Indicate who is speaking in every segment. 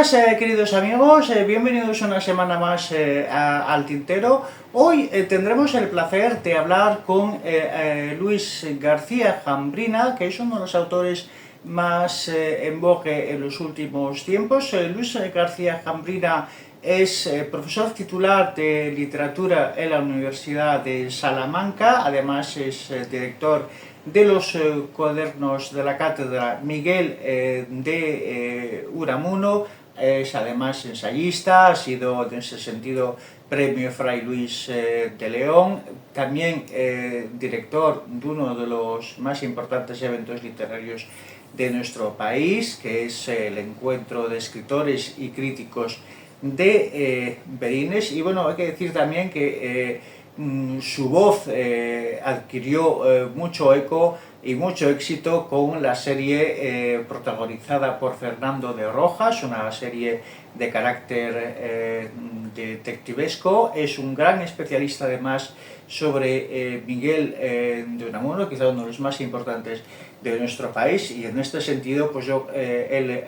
Speaker 1: días, queridos amigos, bienvenidos una semana más al Tintero. Hoy tendremos el placer de hablar con Luis García Jambrina, que es uno de los autores más en boga en los últimos tiempos. Luis García Jambrina es profesor titular de literatura en la Universidad de Salamanca, además es director de los cuadernos de la cátedra Miguel de Unamuno, es además ensayista, ha sido en ese sentido premio Fray Luis de León, también director de uno de los más importantes eventos literarios de nuestro país, que es el Encuentro de Escritores y Críticos de Berines. Y bueno, hay que decir también que su voz adquirió mucho eco y mucho éxito con la serie protagonizada por Fernando de Rojas, una serie de carácter detectivesco. Es un gran especialista además sobre Miguel de Unamuno, quizá uno de los más importantes de nuestro país, y en este sentido pues él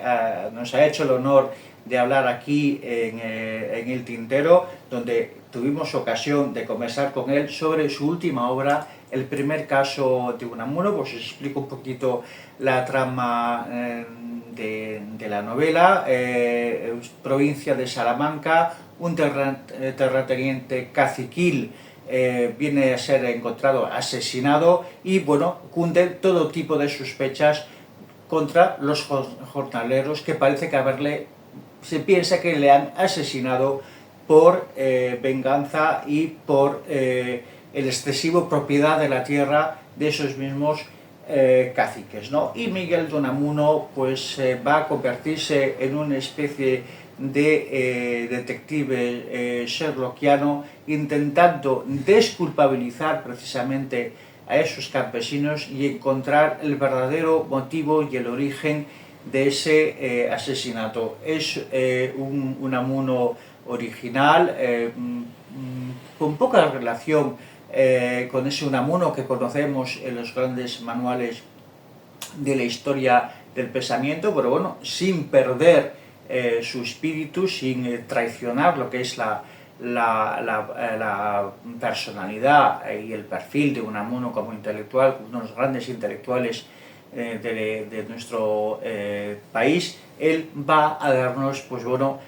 Speaker 1: nos ha hecho el honor de hablar aquí en el Tintero, donde tuvimos ocasión de conversar con él sobre su última obra, El primer caso de Unamuno. Pues os explico un poquito la trama de la novela. Provincia de Salamanca, un terrateniente caciquil viene a ser encontrado asesinado y bueno, cunden todo tipo de sospechas contra los jornaleros, que parece que se piensa que le han asesinado por venganza y por el excesivo propiedad de la tierra de esos mismos caciques, ¿no? Y Miguel de Unamuno pues va a convertirse en una especie de detective sherlockiano, intentando desculpabilizar precisamente a esos campesinos y encontrar el verdadero motivo y el origen de ese asesinato. Es un Unamuno original, con poca relación con ese Unamuno que conocemos en los grandes manuales de la historia del pensamiento, pero bueno, sin perder su espíritu, sin traicionar lo que es la personalidad y el perfil de Unamuno como intelectual, uno de los grandes intelectuales de nuestro país. Él va a darnos, pues bueno,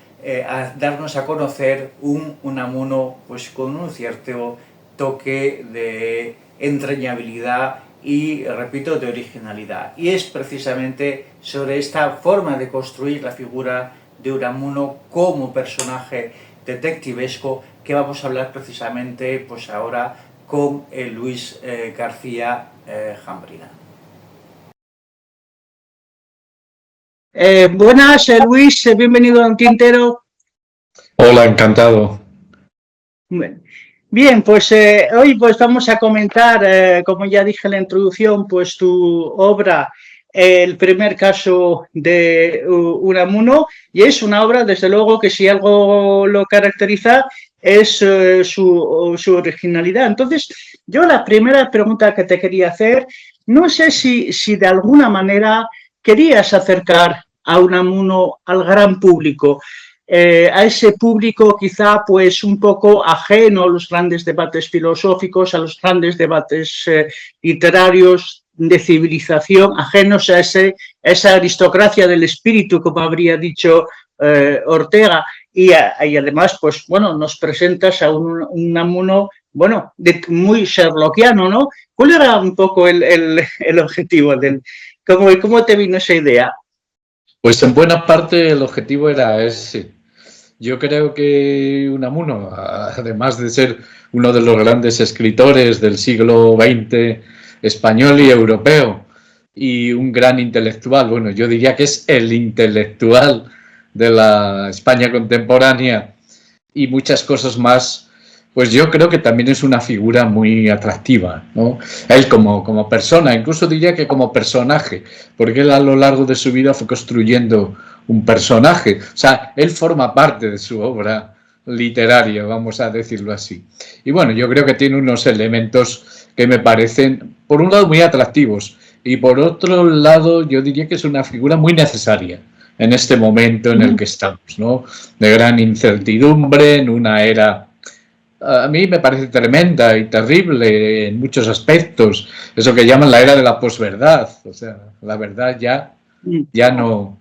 Speaker 1: a darnos a conocer un Unamuno pues con un cierto toque de entrañabilidad y, repito, de originalidad. Y es precisamente sobre esta forma de construir la figura de Unamuno como personaje detectivesco que vamos a hablar precisamente pues ahora con Luis García Jambrina. Buenas, Luis, bienvenido a un Tintero.
Speaker 2: Hola, encantado.
Speaker 1: Bien, pues hoy pues vamos a comentar, como ya dije en la introducción, pues tu obra, El primer caso de Unamuno, y es una obra, desde luego, que si algo lo caracteriza es su originalidad. Entonces, yo la primera pregunta que te quería hacer, no sé si de alguna manera querías acercar a Unamuno al gran público, a ese público quizá pues un poco ajeno a los grandes debates filosóficos, a los grandes debates literarios de civilización, ajenos a esa aristocracia del espíritu, como habría dicho Ortega, y además, pues bueno, nos presentas a un Unamuno, bueno, muy sherlockiano, ¿no? ¿Cuál era un poco el objetivo? ¿Cómo te vino esa idea?
Speaker 2: Pues en buena parte el objetivo era ese. Yo creo que Unamuno, además de ser uno de los grandes escritores del siglo XX español y europeo y un gran intelectual, bueno, yo diría que es el intelectual de la España contemporánea y muchas cosas más, pues yo creo que también es una figura muy atractiva, ¿no? Él como persona, incluso diría que como personaje, porque él a lo largo de su vida fue construyendo un personaje, o sea, él forma parte de su obra literaria, vamos a decirlo así. Y bueno, yo creo que tiene unos elementos que me parecen, por un lado, muy atractivos, y por otro lado, yo diría que es una figura muy necesaria en este momento en el que estamos, ¿no? De gran incertidumbre, en una era, a mí me parece tremenda y terrible en muchos aspectos, eso que llaman la era de la posverdad, o sea, la verdad ya no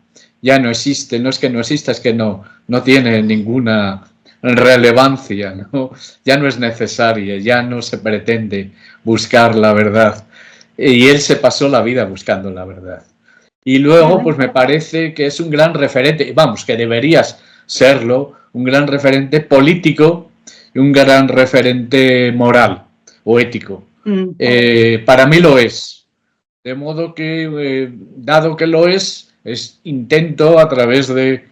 Speaker 2: existe, no es que no exista, es que no tiene ninguna relevancia, ¿no? Ya no es necesaria, ya no se pretende buscar la verdad. Y él se pasó la vida buscando la verdad. Y luego, pues me parece que es un gran referente, vamos, que deberías serlo, un gran referente político y un gran referente moral o ético. Para mí lo es. De modo que, dado que lo es, intento a través de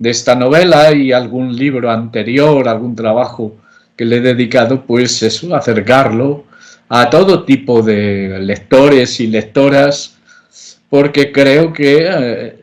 Speaker 2: esta novela y algún libro anterior, algún trabajo que le he dedicado, pues eso, acercarlo a todo tipo de lectores y lectoras, porque creo que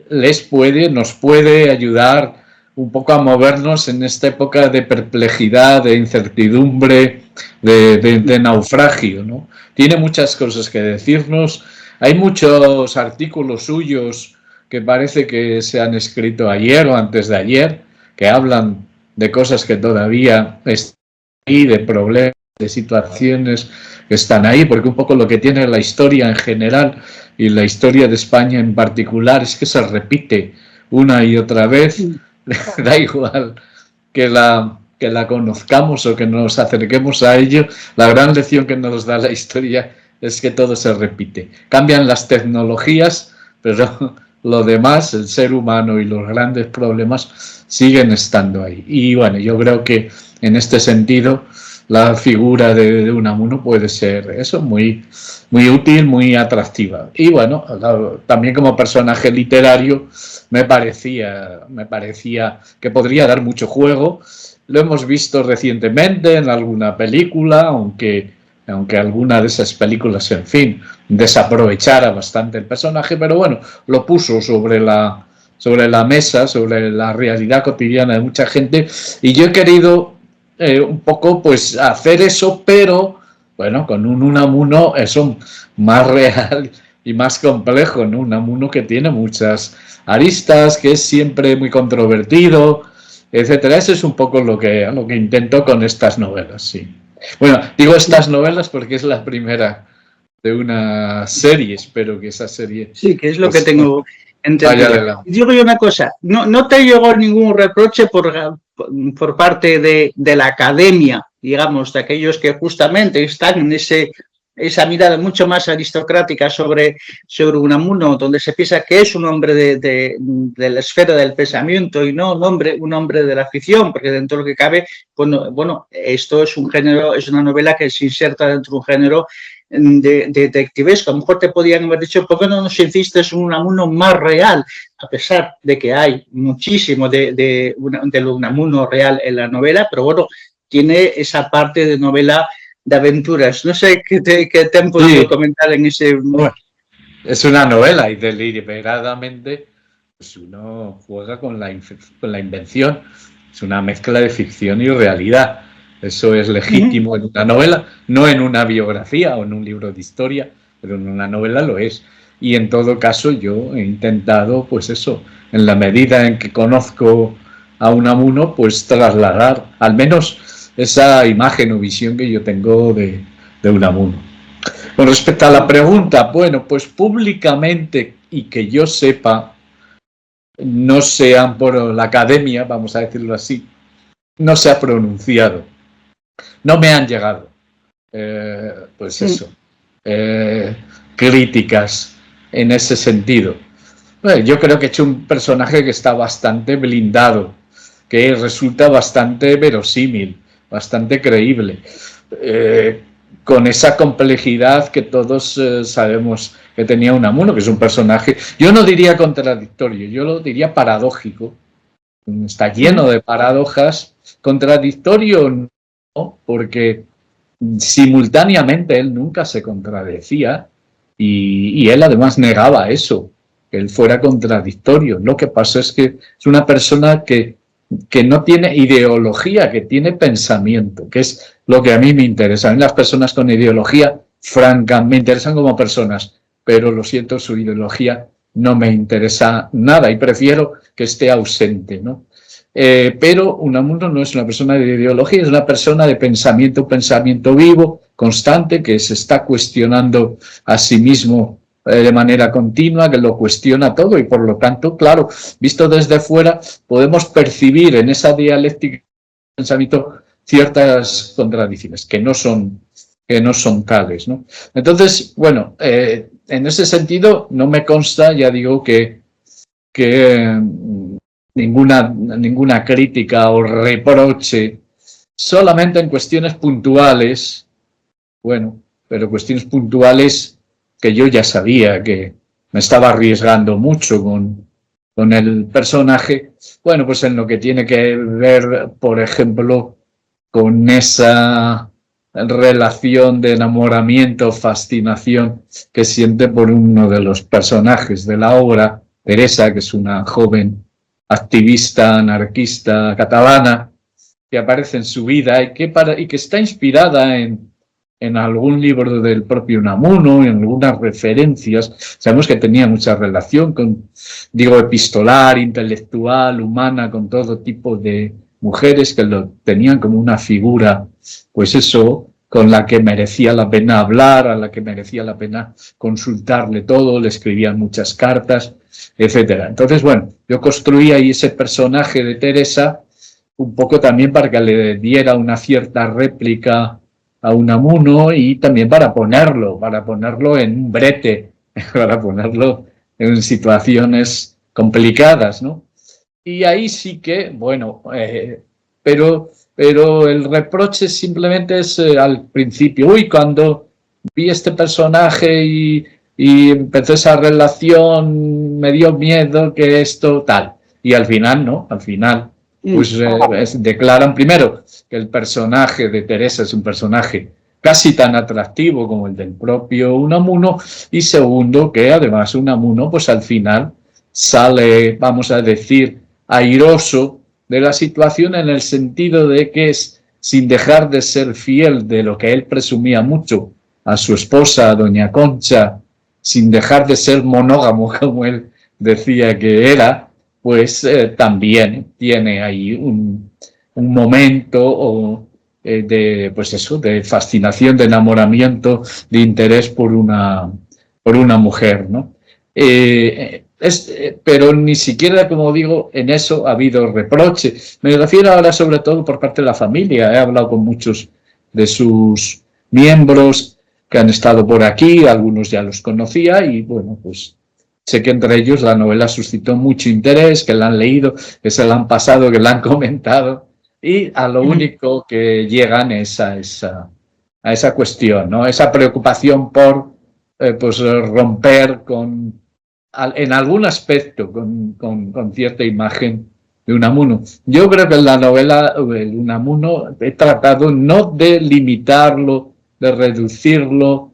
Speaker 2: nos puede ayudar un poco a movernos en esta época de perplejidad, de incertidumbre, de naufragio, ¿no? Tiene muchas cosas que decirnos. Hay muchos artículos suyos que parece que se han escrito ayer o antes de ayer, que hablan de cosas que todavía están ahí, de problemas, de situaciones que están ahí, porque un poco lo que tiene la historia en general y la historia de España en particular es que se repite una y otra vez, da igual que la conozcamos o que nos acerquemos a ello, la gran lección que nos da la historia es que todo se repite. Cambian las tecnologías, pero lo demás, el ser humano y los grandes problemas siguen estando ahí. Y bueno, yo creo que en este sentido la figura de Unamuno puede ser eso, muy útil, muy atractiva. Y bueno, también como personaje literario me parecía que podría dar mucho juego. Lo hemos visto recientemente en alguna película, aunque alguna de esas películas, en fin, desaprovechara bastante el personaje, pero bueno, lo puso sobre la mesa, sobre la realidad cotidiana de mucha gente, y yo he querido un poco pues hacer eso, pero bueno, con un Unamuno eso más real y más complejo, ¿no? Un Unamuno que tiene muchas aristas, que es siempre muy controvertido, etcétera. Eso es un poco lo que intento con estas novelas, sí. Bueno, digo estas novelas porque es la primera de una serie, espero que esa serie...
Speaker 1: Sí, que es lo que tengo entendido. Digo yo una cosa, ¿no te llegó ningún reproche por parte de la academia, digamos, de aquellos que justamente están en esa mirada mucho más aristocrática sobre Unamuno, donde se piensa que es un hombre de la esfera del pensamiento y no un hombre de la ficción, porque dentro de lo que cabe, bueno, esto es un género, es una novela que se inserta dentro de un género de detectivesco? A lo mejor te podían haber dicho, ¿por qué no nos hiciste un Unamuno más real? A pesar de que hay muchísimo de Unamuno real en la novela, pero bueno, tiene esa parte de novela de aventuras. No sé qué te han podido comentar en ese...
Speaker 2: Bueno, es una novela y deliberadamente pues uno juega con la invención. Es una mezcla de ficción y realidad. Eso es legítimo en una novela, no en una biografía o en un libro de historia, pero en una novela lo es. Y en todo caso yo he intentado, pues eso, en la medida en que conozco a Unamuno, pues trasladar al menos esa imagen o visión que yo tengo de Unamuno. Con respecto a la pregunta, bueno, pues públicamente y que yo sepa, no sean por la academia, vamos a decirlo así, no se ha pronunciado. No me han llegado, pues eso, críticas en ese sentido. Bueno, yo creo que he hecho un personaje que está bastante blindado, que resulta bastante verosímil, bastante creíble, con esa complejidad que todos sabemos que tenía Unamuno, que es un personaje, yo no diría contradictorio, yo lo diría paradójico, está lleno de paradojas, contradictorio no, porque simultáneamente él nunca se contradecía y él además negaba eso, que él fuera contradictorio. Lo que pasa es que es una persona que no tiene ideología, que tiene pensamiento, que es lo que a mí me interesa. A mí las personas con ideología, francamente, me interesan como personas, pero lo siento, su ideología no me interesa nada y prefiero que esté ausente, ¿no? Pero Unamuno no es una persona de ideología, es una persona de pensamiento, un pensamiento vivo, constante, que se está cuestionando a sí mismo de manera continua, que lo cuestiona todo y por lo tanto, claro, visto desde fuera, podemos percibir en esa dialéctica de pensamiento ciertas contradicciones que no son tales, ¿no? Entonces, bueno, en ese sentido no me consta, ya digo, que ninguna crítica o reproche, solamente en cuestiones puntuales, bueno, pero cuestiones puntuales que yo ya sabía que me estaba arriesgando mucho con el personaje, bueno, pues en lo que tiene que ver, por ejemplo, con esa relación de enamoramiento, fascinación que siente por uno de los personajes de la obra, Teresa, que es una joven activista anarquista catalana que aparece en su vida y que está inspirada en algún libro del propio Unamuno, en algunas referencias. Sabemos que tenía mucha relación con, digo, epistolar, intelectual, humana, con todo tipo de mujeres que lo tenían como una figura, pues eso, con la que merecía la pena hablar, a la que merecía la pena consultarle todo, le escribían muchas cartas, etcétera. Entonces, bueno, yo construí ahí ese personaje de Teresa un poco también para que le diera una cierta réplica a Unamuno y también para ponerlo en un brete, para ponerlo en situaciones complicadas, ¿no? Y ahí sí que, bueno, pero el reproche simplemente es al principio. Uy, cuando vi este personaje y empezó esa relación, me dio miedo que esto tal. Y al final, ¿no? Al final, pues declaran primero que el personaje de Teresa es un personaje casi tan atractivo como el del propio Unamuno, y segundo, que además Unamuno, pues al final sale, vamos a decir, airoso de la situación en el sentido de que es, sin dejar de ser fiel de lo que él presumía mucho a su esposa, doña Concha, sin dejar de ser monógamo como él decía que era, pues también tiene ahí un momento pues eso, de fascinación, de enamoramiento, de interés por una mujer, ¿no? Pero ni siquiera, como digo, en eso ha habido reproche. Me refiero ahora sobre todo por parte de la familia. He hablado con muchos de sus miembros que han estado por aquí, algunos ya los conocía y bueno, pues sé que entre ellos la novela suscitó mucho interés, que la han leído, que se la han pasado, que la han comentado y a lo único que llegan es a esa cuestión, ¿no? Esa preocupación por pues romper en algún aspecto con cierta imagen de Unamuno. Yo creo que en la novela el Unamuno he tratado no de limitarlo, de reducirlo,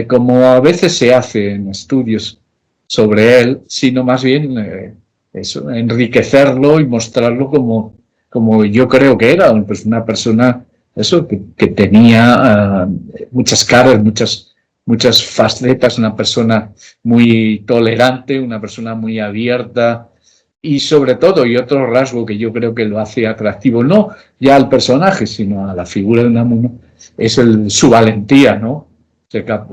Speaker 2: como a veces se hace en estudios sobre él, sino más bien eso, enriquecerlo y mostrarlo como yo creo que era, pues una persona eso que tenía muchas caras, muchas facetas, una persona muy tolerante, una persona muy abierta y sobre todo, y otro rasgo que yo creo que lo hace atractivo, no ya al personaje, sino a la figura de Unamuno, es su valentía, ¿no?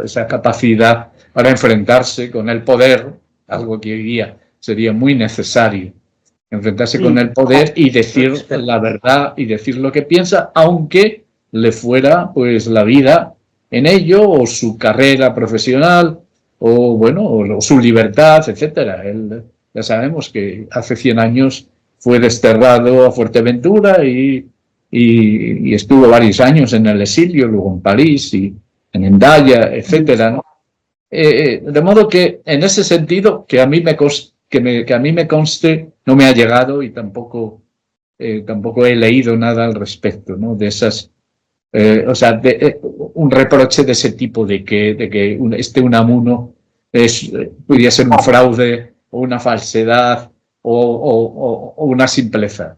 Speaker 2: Esa capacidad para enfrentarse con el poder, algo que hoy día sería muy necesario, enfrentarse con el poder y decir la verdad y decir lo que piensa, aunque le fuera pues la vida en ello, o su carrera profesional, o bueno, o su libertad, etcétera. Él, ya sabemos que hace 100 años fue desterrado a Fuerteventura y estuvo varios años en el exilio, luego en París y en Hendaya, etcétera, ¿no? De modo que en ese sentido, que a mí me conste, no me ha llegado y tampoco he leído nada al respecto, ¿no? De esas o sea, un reproche de ese tipo, de que este Unamuno podría ser un fraude o una falsedad o una simpleza.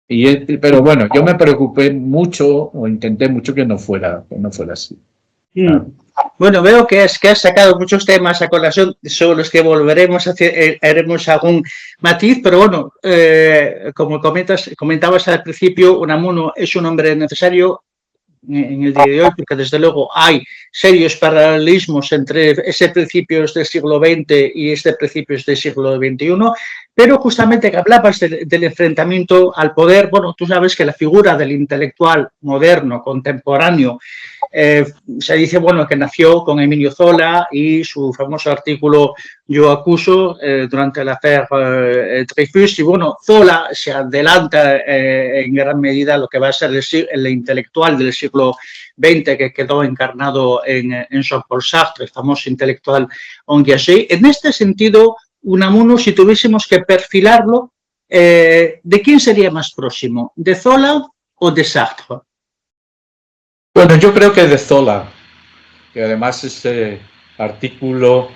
Speaker 2: Pero bueno, yo me preocupé mucho o intenté mucho que no fuera así. Claro.
Speaker 1: Bueno, veo que has sacado muchos temas a colación sobre los que volveremos a hacer, haremos algún matiz, pero bueno, como comentabas al principio, Unamuno es un hombre necesario en el día de hoy, porque desde luego hay serios paralelismos entre ese principios del siglo XX y este principios del siglo XXI, pero justamente que hablabas del enfrentamiento al poder, bueno, tú sabes que la figura del intelectual moderno, contemporáneo, se dice, bueno, que nació con Emilio Zola y su famoso artículo Yo acuso durante la affaire Dreyfus. Y bueno, Zola se adelanta en gran medida a lo que va a ser el intelectual del siglo XX que quedó encarnado en Jean-Paul Sartre, el famoso intelectual engagé. En este sentido, Unamuno, si tuviésemos que perfilarlo, ¿de quién sería más próximo? ¿De Zola o de Sartre?
Speaker 2: Bueno, yo creo que de Zola, que además ese artículo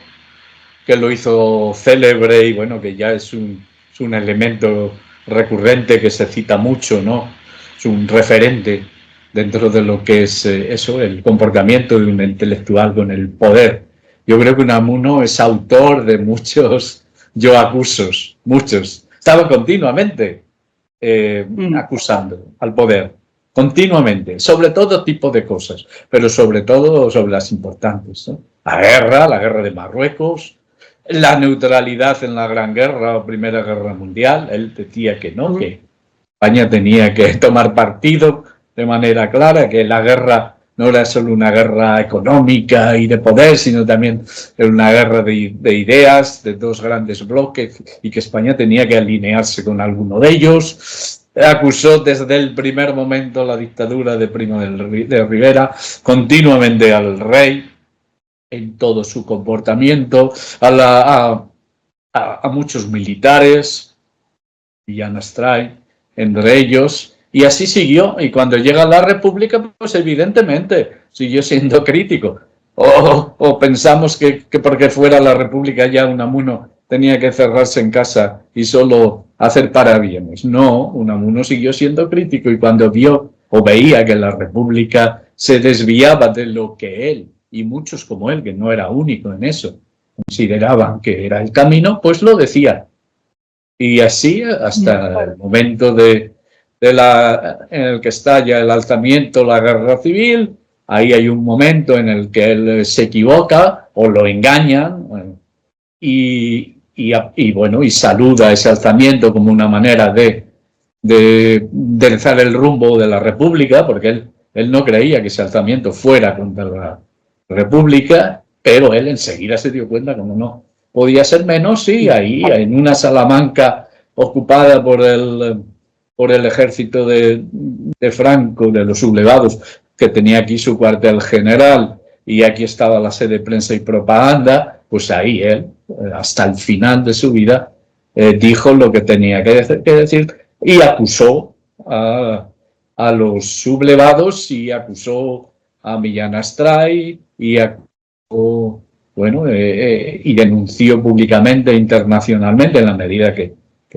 Speaker 2: que lo hizo célebre y bueno, que ya es un elemento recurrente que se cita mucho, ¿no? Es un referente dentro de lo que es eso, el comportamiento de un intelectual con el poder. Yo creo que Unamuno es autor de muchos yo acusos, muchos. Estaba continuamente acusando al poder, continuamente, sobre todo tipo de cosas, pero sobre todo sobre las importantes, ¿no? La guerra de Marruecos, la neutralidad en la Gran Guerra o Primera Guerra Mundial. Él decía que no, que España tenía que tomar partido de manera clara, que la guerra no era solo una guerra económica y de poder, sino también era una guerra de ideas, de dos grandes bloques, y que España tenía que alinearse con alguno de ellos. Acusó desde el primer momento la dictadura de Primo de Rivera, continuamente al rey, en todo su comportamiento, a muchos militares, Millán Astray, entre ellos, y así siguió. Y cuando llega la República, pues evidentemente siguió siendo crítico. O pensamos que porque fuera la República ya Unamuno tenía que cerrarse en casa y solo hacer parabienes. No, Unamuno siguió siendo crítico, y cuando vio o veía que la República se desviaba de lo que él, y muchos como él, que no era único en eso, consideraban que era el camino, pues lo decía. Y así hasta el momento en el que estalla el alzamiento, la guerra civil. Ahí hay un momento en el que él se equivoca o lo engañan, y bueno, y saluda ese alzamiento como una manera de enderezar el rumbo de la República, porque él no creía que ese alzamiento fuera contra la República, pero él enseguida se dio cuenta como no podía ser menos, y ahí en una Salamanca ocupada por el ejército de Franco, de los sublevados, que tenía aquí su cuartel general, y aquí estaba la sede de prensa y propaganda, pues ahí él, hasta el final de su vida, dijo lo que tenía que decir, y acusó a los sublevados, y acusó a Millán Astray, y acusó, bueno, y denunció públicamente, internacionalmente, en la medida que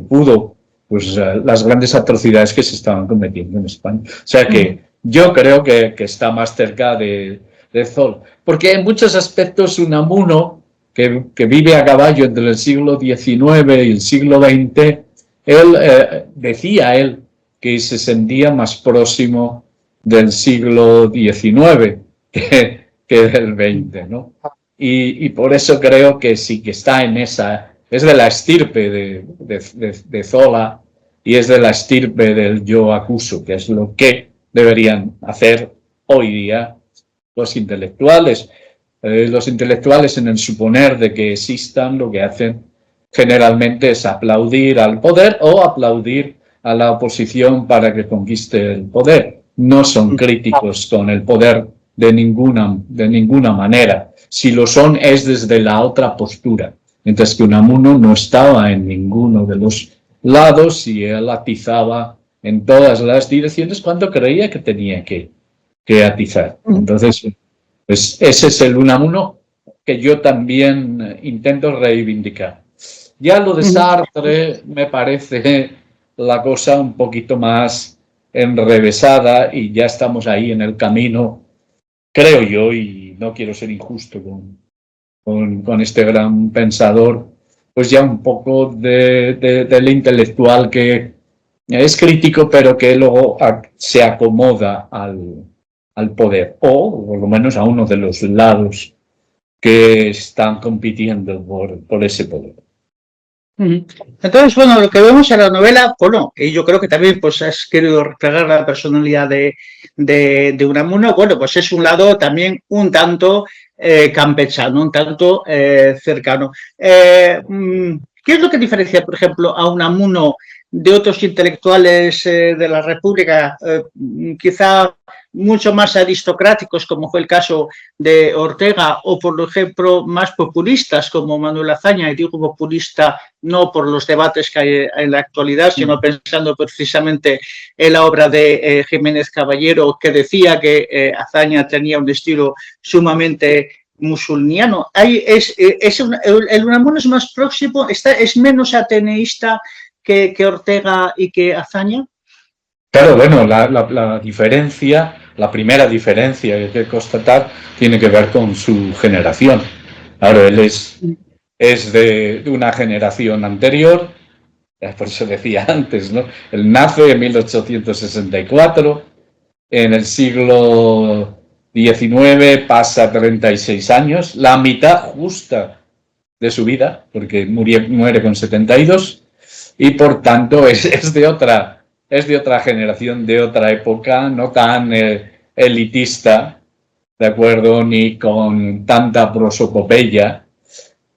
Speaker 2: pudo, pues las grandes atrocidades que se estaban cometiendo en España. O sea que yo creo que está más cerca de Zola, porque en muchos aspectos Unamuno, que vive a caballo entre el siglo XIX y el siglo XX, él decía que se sentía más próximo del siglo XIX que del XX, ¿no? Y por eso creo que sí que está en esa, es de la estirpe de Zola, y es de la estirpe del yo acuso, que es lo que deberían hacer hoy día los intelectuales. Los intelectuales, en el suponer de que existan, lo que hacen generalmente es aplaudir al poder o aplaudir a la oposición para que conquiste el poder. No son críticos con el poder de ninguna manera. Si lo son, es desde la otra postura. Mientras que Unamuno no estaba en ninguno de los lados, y él atizaba en todas las direcciones cuando creía que tenía que atizar. Entonces, pues ese es el Unamuno que yo también intento reivindicar. Ya lo de Sartre me parece la cosa un poquito más enrevesada, y ya estamos ahí en el camino, creo yo, y y no quiero ser injusto con este gran pensador, pues ya un poco del intelectual que es crítico, pero que luego se acomoda al poder, o por lo menos a uno de los lados que están compitiendo por ese poder.
Speaker 1: Entonces, bueno, lo que vemos en la novela, bueno, y yo creo que también pues has querido reflejar la personalidad de Unamuno, bueno, pues es un lado también un tanto campechano, un tanto cercano. ¿Qué es lo que diferencia, por ejemplo, a Unamuno de otros intelectuales de la República, quizá mucho más aristocráticos, como fue el caso de Ortega, o por ejemplo más populistas como Manuel Azaña? Y digo populista no por los debates que hay en la actualidad, sino pensando precisamente en la obra de Jiménez Caballero, que decía que Azaña tenía un estilo sumamente musulmaniano. El Unamuno es más próximo, es menos ateneísta que Ortega y que Azaña.
Speaker 2: Claro, bueno, la diferencia, la primera diferencia que hay que constatar tiene que ver con su generación. Claro, él es de una generación anterior, por eso decía antes, ¿no? Él nace en 1864, en el siglo XIX pasa 36 años, la mitad justa de su vida, porque muere con 72, y por tanto es de otra generación, de otra época, no tan elitista, ¿de acuerdo? Ni con tanta prosopopeya.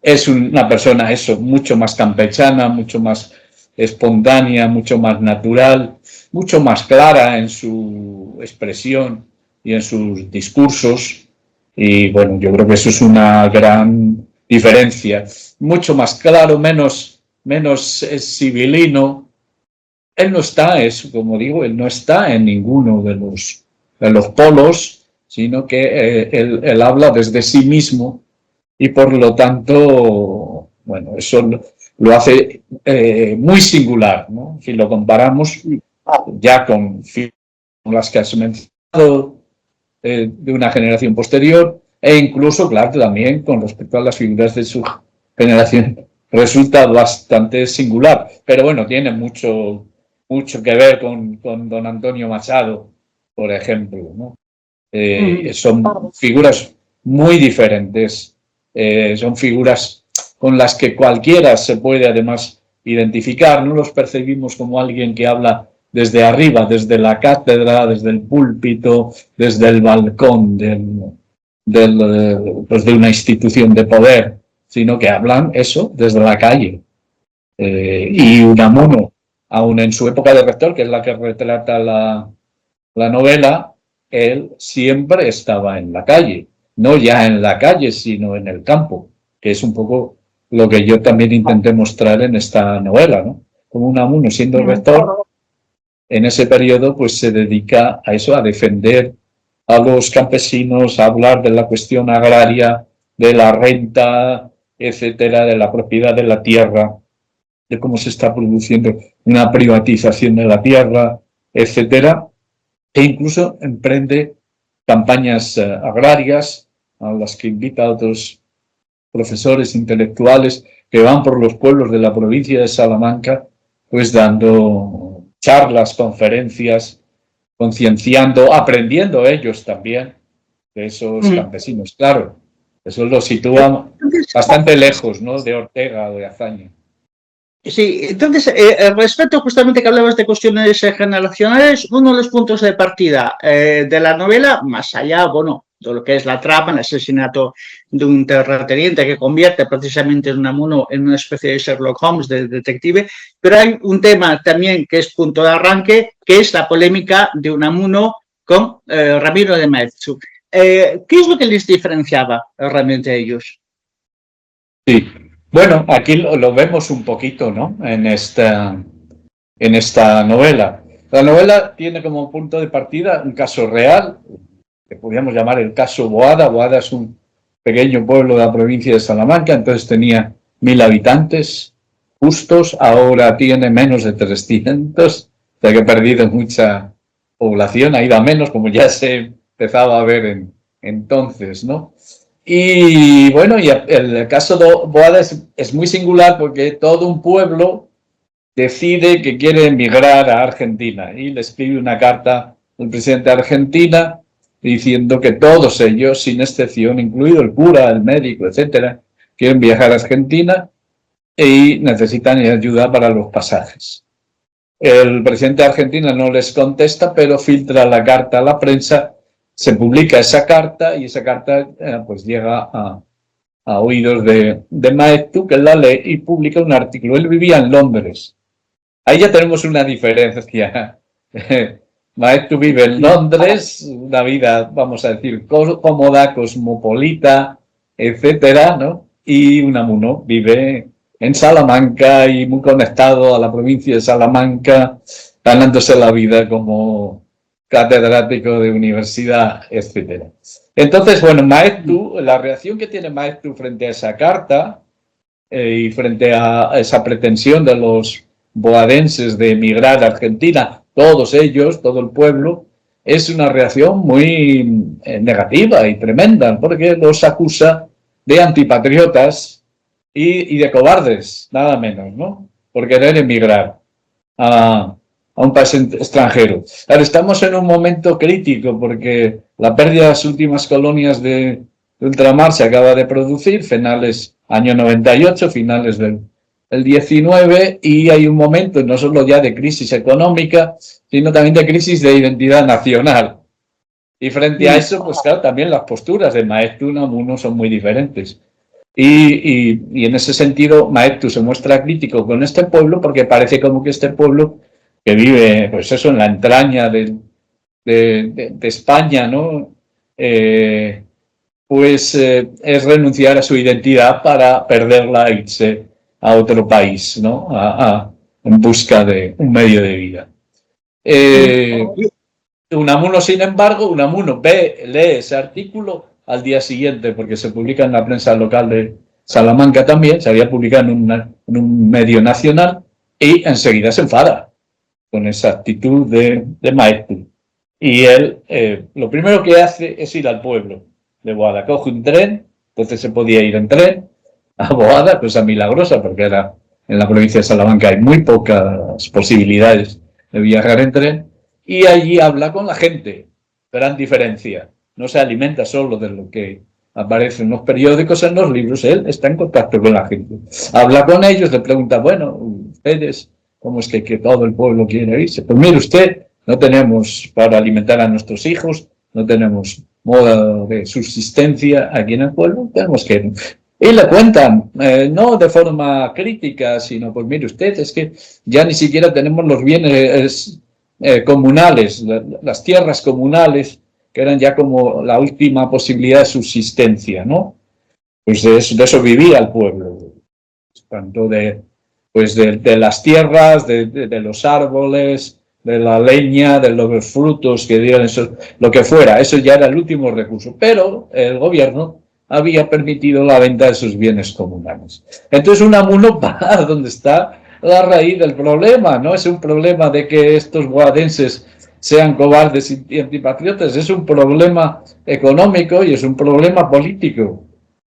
Speaker 2: Es una persona, eso, mucho más campechana, mucho más espontánea, mucho más natural, mucho más clara en su expresión y en sus discursos. Y bueno, yo creo que eso es una gran diferencia. Mucho más claro, menos sibilino. Él no está, como digo, él no está en ninguno de los polos, sino que él habla desde sí mismo y por lo tanto, bueno, eso lo hace muy singular, ¿no? Si lo comparamos ya con las que has mencionado de una generación posterior e incluso, claro, también con respecto a las figuras de su generación, resulta bastante singular. Pero bueno, tiene mucho que ver con don Antonio Machado, por ejemplo, ¿no? Son figuras muy diferentes, son figuras con las que cualquiera se puede además identificar, no los percibimos como alguien que habla desde arriba, desde la cátedra, desde el púlpito, desde el balcón pues de una institución de poder, sino que hablan eso desde la calle. Y Unamuno, aún en su época de rector, que es la que retrata la novela, él siempre estaba en la calle, no ya en la calle, sino en el campo, que es un poco lo que yo también intenté mostrar en esta novela, ¿no? Como Unamuno, siendo rector, en ese periodo pues se dedica a eso, a defender a los campesinos, a hablar de la cuestión agraria, de la renta, etcétera, de la propiedad de la tierra, de cómo se está produciendo una privatización de la tierra, etcétera, e incluso emprende campañas agrarias a las que invita a otros profesores intelectuales que van por los pueblos de la provincia de Salamanca, pues dando charlas, conferencias, concienciando, aprendiendo ellos también de esos campesinos. Claro, eso lo sitúa bastante lejos, ¿no?, de Ortega o de Azaña.
Speaker 1: Sí, entonces, respecto justamente que hablabas de cuestiones generacionales, uno de los puntos de partida de la novela, más allá, bueno, de lo que es la trama, el asesinato de un terrateniente que convierte precisamente a Unamuno en una especie de Sherlock Holmes, de detective, pero hay un tema también que es punto de arranque, que es la polémica de Unamuno con Ramiro de Maeztu. ¿Qué es lo que les diferenciaba realmente a ellos?
Speaker 2: Sí. Bueno, aquí lo vemos un poquito, ¿no?, en esta novela. La novela tiene como punto de partida un caso real, que podríamos llamar el caso Boada. Boada es un pequeño pueblo de la provincia de Salamanca, entonces tenía 1000 habitantes justos, ahora tiene menos de 300, o sea que ha perdido mucha población, ha ido a menos, como ya se empezaba a ver entonces, ¿no? Y bueno, y el caso de Boada es muy singular porque todo un pueblo decide que quiere emigrar a Argentina y le escribe una carta al presidente de Argentina diciendo que todos ellos, sin excepción, incluido el cura, el médico, etcétera, quieren viajar a Argentina y necesitan ayuda para los pasajes. El presidente de Argentina no les contesta, pero filtra la carta a la prensa, se publica esa carta y esa carta pues llega a oídos de Maeztu, que la lee y publica un artículo. Él vivía en Londres. Ahí ya tenemos una diferencia. Maeztu vive en Londres, una vida, vamos a decir, cómoda, cosmopolita, etcétera, ¿no? Y Unamuno vive en Salamanca y muy conectado a la provincia de Salamanca, ganándose la vida como catedrático de universidad, etcétera. Entonces, bueno, Maeztu, la reacción que tiene Maeztu frente a esa carta y frente a esa pretensión de los boadenses de emigrar a Argentina, todos ellos, todo el pueblo, es una reacción muy negativa y tremenda, porque los acusa de antipatriotas y de cobardes, nada menos, ¿no? Por querer emigrar a un país extranjero. Ahora, estamos en un momento crítico porque la pérdida de las últimas colonias de ultramar se acaba de producir, finales año 98, finales del 19, y hay un momento no solo ya de crisis económica, sino también de crisis de identidad nacional. Y frente a eso, pues claro, también las posturas de Maeztu y Unamuno son muy diferentes. Y en ese sentido, Maeztu se muestra crítico con este pueblo porque parece como que este pueblo que vive, pues eso, en la entraña de España, ¿no? Es renunciar a su identidad para perderla e irse a otro país, ¿no? En busca de un medio de vida. Unamuno, sin embargo, Unamuno lee ese artículo al día siguiente, porque se publica en la prensa local de Salamanca también, se había publicado en un medio nacional, y enseguida se enfada con esa actitud de Maeztu. Y él, lo primero que hace es ir al pueblo de Boada. Coge un tren, entonces se podía ir en tren a Boada, cosa milagrosa, porque era en la provincia de Salamanca hay muy pocas posibilidades de viajar en tren, y allí habla con la gente. Gran diferencia. No se alimenta solo de lo que aparece en los periódicos, en los libros, él está en contacto con la gente. Habla con ellos, le pregunta, bueno, ustedes, ¿cómo es que todo el pueblo quiere irse? Pues mire usted, no tenemos para alimentar a nuestros hijos, no tenemos modo de subsistencia aquí en el pueblo, tenemos que ir. Y le cuentan, no de forma crítica, sino, pues mire usted, es que ya ni siquiera tenemos los bienes comunales, las tierras comunales, que eran ya como la última posibilidad de subsistencia, ¿no? Pues de eso vivía el pueblo, tanto de las tierras, de los árboles, de la leña, de los frutos que dieran, eso, lo que fuera, eso ya era el último recurso, pero el gobierno había permitido la venta de sus bienes comunales. Entonces Unamuno va donde está la raíz del problema, no es un problema de que estos boadenses sean cobardes y antipatriotas, es un problema económico y es un problema político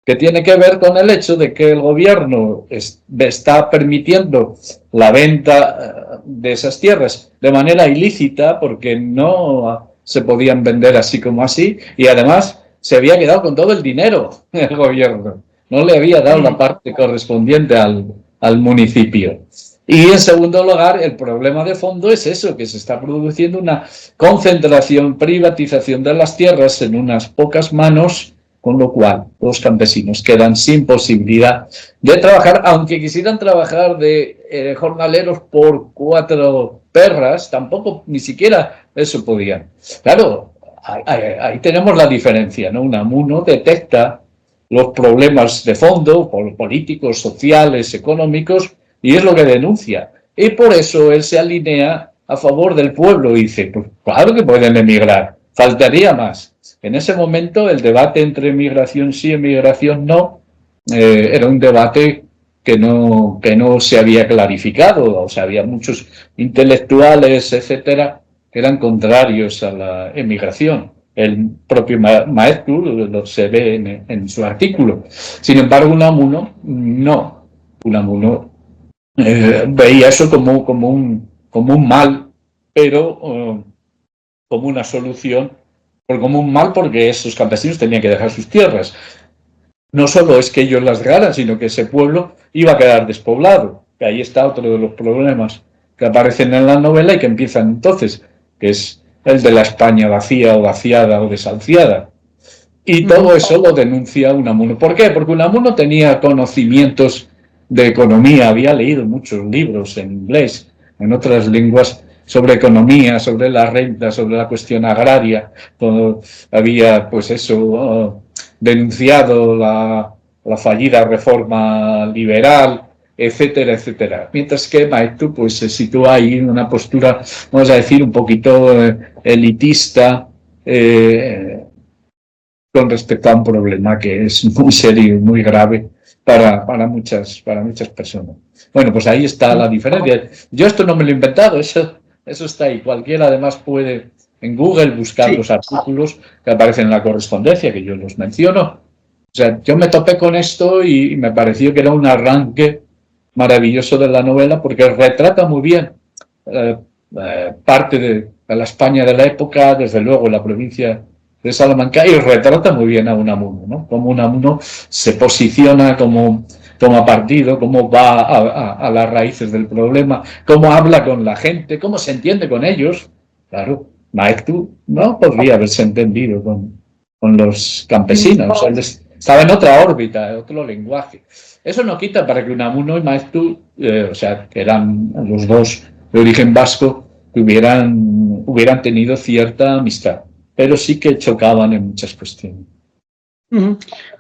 Speaker 2: que tiene que ver con el hecho de que el gobierno está permitiendo la venta de esas tierras de manera ilícita porque no se podían vender así como así, y además se había quedado con todo el dinero el gobierno, no le había dado la parte correspondiente al municipio. Y en segundo lugar, el problema de fondo es eso, que se está produciendo una concentración, privatización de las tierras en unas pocas manos, con lo cual los campesinos quedan sin posibilidad de trabajar, aunque quisieran trabajar de jornaleros por 4 perras, tampoco ni siquiera eso podían. Claro, ahí tenemos la diferencia, ¿no? Unamuno detecta los problemas de fondo, políticos, sociales, económicos, y es lo que denuncia. Y por eso él se alinea a favor del pueblo y dice, pues claro que pueden emigrar, faltaría más. En ese momento el debate entre emigración sí, emigración no, era un debate que no se había clarificado, o sea, había muchos intelectuales, etcétera, que eran contrarios a la emigración. el propio Maeztu se ve en su artículo. Sin embargo, Unamuno no. Unamuno veía eso como un mal, pero como una solución, como un mal porque esos campesinos tenían que dejar sus tierras. No solo es que ellos las dejaran, sino que ese pueblo iba a quedar despoblado. Que ahí está otro de los problemas que aparecen en la novela y que empiezan entonces, que es el de la España vacía o vaciada o desahuciada. Y todo eso lo denuncia Unamuno. ¿Por qué? Porque Unamuno tenía conocimientos de economía, había leído muchos libros en inglés, en otras lenguas, sobre economía, sobre la renta, sobre la cuestión agraria. Todo, había, pues eso, denunciado la fallida reforma liberal, etcétera, etcétera. Mientras que Maeztu pues se sitúa ahí en una postura, vamos a decir, un poquito elitista, con respecto a un problema que es muy serio y muy grave para muchas personas. Bueno, pues ahí está la diferencia. Yo esto no me lo he inventado, eso está ahí. Cualquiera además puede en Google buscar los artículos que aparecen en la correspondencia, que yo los menciono. O sea, yo me topé con esto y me pareció que era un arranque maravilloso de la novela porque retrata muy bien parte de la España de la época, desde luego la provincia de Salamanca, y retrata muy bien a Unamuno, ¿no? Cómo Unamuno se posiciona como partido, cómo va a las raíces del problema, cómo habla con la gente, cómo se entiende con ellos. Claro, Maeztu no podría haberse entendido con los campesinos, él estaba en otra órbita, otro lenguaje. Eso no quita para que Unamuno y Maeztu, o sea, que eran los dos de origen vasco, hubieran tenido cierta amistad, pero sí que chocaban en muchas cuestiones.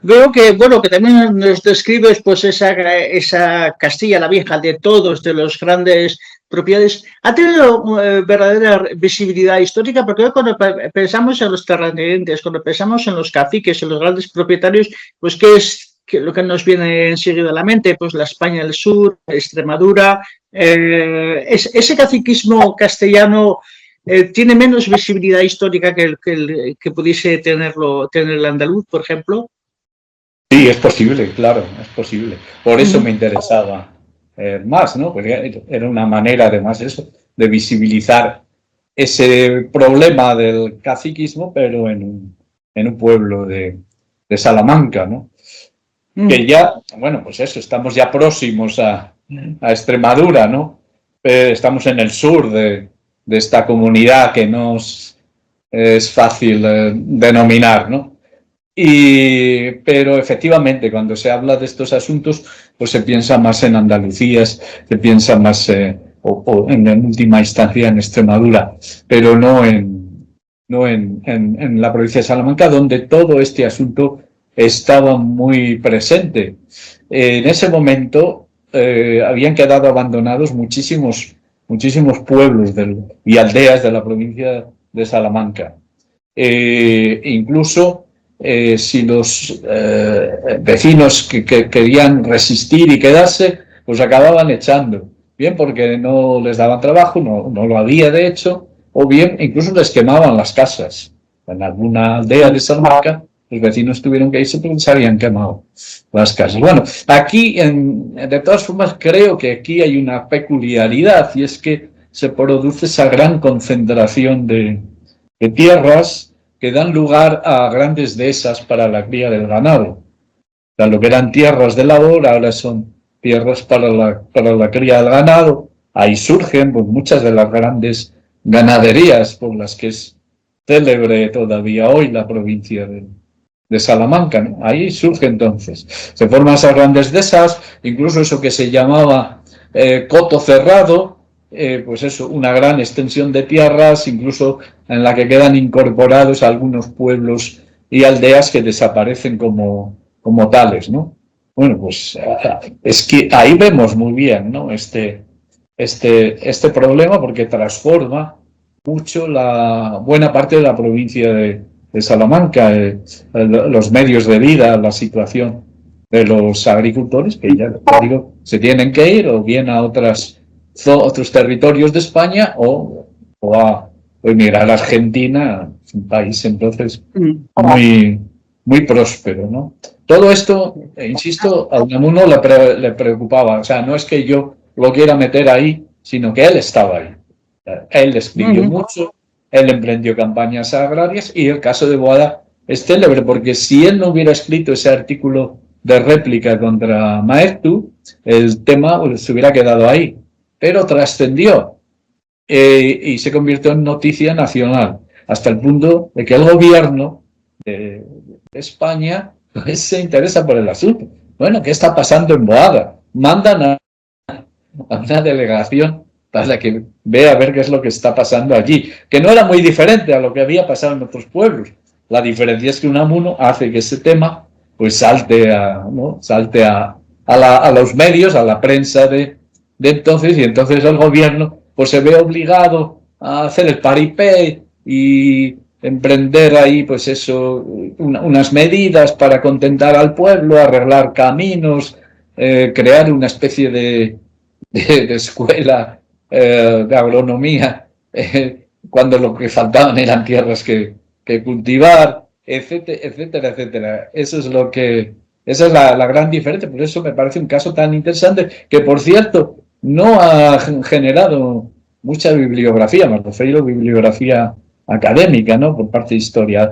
Speaker 1: Veo que, bueno, que también nos describes pues esa Castilla la Vieja de todos, de los grandes propiedades. ¿Ha tenido verdadera visibilidad histórica? Porque cuando pensamos en los terratenientes, cuando pensamos en los caciques, en los grandes propietarios, pues ¿qué es lo que nos viene enseguida a la mente? Pues la España del Sur, Extremadura. Ese caciquismo castellano ¿tiene menos visibilidad histórica que pudiese tener el andaluz, por ejemplo?
Speaker 2: Sí, es posible, claro, es posible. Por eso me interesaba más, ¿no? Porque era una manera, además, eso, de visibilizar ese problema del caciquismo, pero en un pueblo de Salamanca, ¿no? Que ya, bueno, pues eso, estamos ya próximos a Extremadura, ¿no? Estamos en el sur de esta comunidad que no es fácil denominar, ¿no? Pero efectivamente, cuando se habla de estos asuntos, pues se piensa más en Andalucía, se piensa más, o en última instancia, en Extremadura, pero no en la provincia de Salamanca, donde todo este asunto estaba muy presente. En ese momento habían quedado abandonados muchísimos pueblos y aldeas de la provincia de Salamanca. Incluso si los vecinos que querían resistir y quedarse, pues acababan echando. Bien porque no les daban trabajo, no lo había de hecho, o bien incluso les quemaban las casas. En alguna aldea de Salamanca los vecinos tuvieron que irse porque se habían quemado las casas. Bueno, aquí, de todas formas, creo que aquí hay una peculiaridad y es que se produce esa gran concentración de tierras que dan lugar a grandes dehesas para la cría del ganado. O sea, lo que eran tierras de labor ahora son tierras para la cría del ganado. Ahí surgen pues, muchas de las grandes ganaderías por las que es célebre todavía hoy la provincia de Salamanca, ¿no? Ahí surge entonces. Se forman esas grandes dehesas, incluso eso que se llamaba coto cerrado, pues eso, una gran extensión de tierras, incluso en la que quedan incorporados algunos pueblos y aldeas que desaparecen como tales, ¿no? Bueno, pues es que ahí vemos muy bien, ¿no? Este problema porque transforma mucho la buena parte de la provincia de Salamanca, los medios de vida, la situación de los agricultores, que ya digo, se tienen que ir o bien a otros territorios de España o emigrar a Argentina Es un país entonces muy, muy próspero, ¿no? Todo esto, insisto, a Unamuno le preocupaba. O sea, no es que yo lo quiera meter ahí, sino que él estaba ahí. Él escribió mucho, él emprendió campañas agrarias y el caso de Boada es célebre porque si él no hubiera escrito ese artículo de réplica contra Maeztu, el tema se hubiera quedado ahí. Pero trascendió y se convirtió en noticia nacional, hasta el punto de que el gobierno de España pues, se interesa por el asunto. Bueno, ¿qué está pasando en Boada? Mandan a una delegación para que vea a ver qué es lo que está pasando allí, que no era muy diferente a lo que había pasado en otros pueblos. La diferencia es que Unamuno hace que ese tema pues salte a los medios, a la prensa de entonces, y entonces el gobierno pues se ve obligado a hacer el paripé y emprender ahí pues eso, unas medidas para contentar al pueblo, arreglar caminos, crear una especie de escuela de agronomía, cuando lo que faltaban eran tierras que cultivar, etcétera, etcétera, etcétera. Eso es lo que, esa es la gran diferencia. Por eso me parece un caso tan interesante, que por cierto no ha generado mucha bibliografía, me refiero a bibliografía académica, ¿no? Por parte de historia.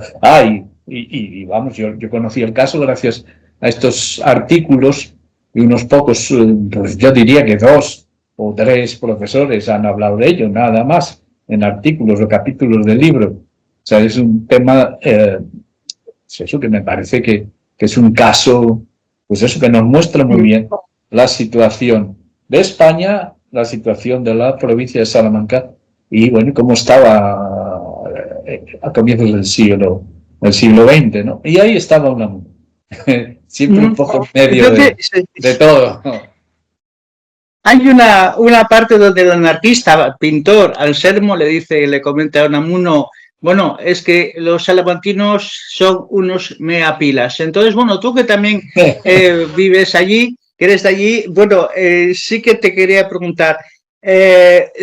Speaker 2: Y vamos, yo conocí el caso gracias a estos artículos y unos pocos, pues yo diría que 2 o 3 profesores han hablado de ello, nada más, en artículos o capítulos del libro. O sea, es un tema, es eso que me parece que es un caso, pues eso que nos muestra muy bien la situación de España, la situación de la provincia de Salamanca y, bueno, cómo estaba a comienzos del siglo XX, ¿no? Y ahí estaba Unamuno. Siempre un poco en medio de todo.
Speaker 1: Hay una parte donde el anarquista, pintor, Anselmo, le comenta a Unamuno, bueno, es que los salamantinos son unos meapilas. Entonces, bueno, tú que también vives allí, que eres de allí, bueno, sí que te quería preguntar,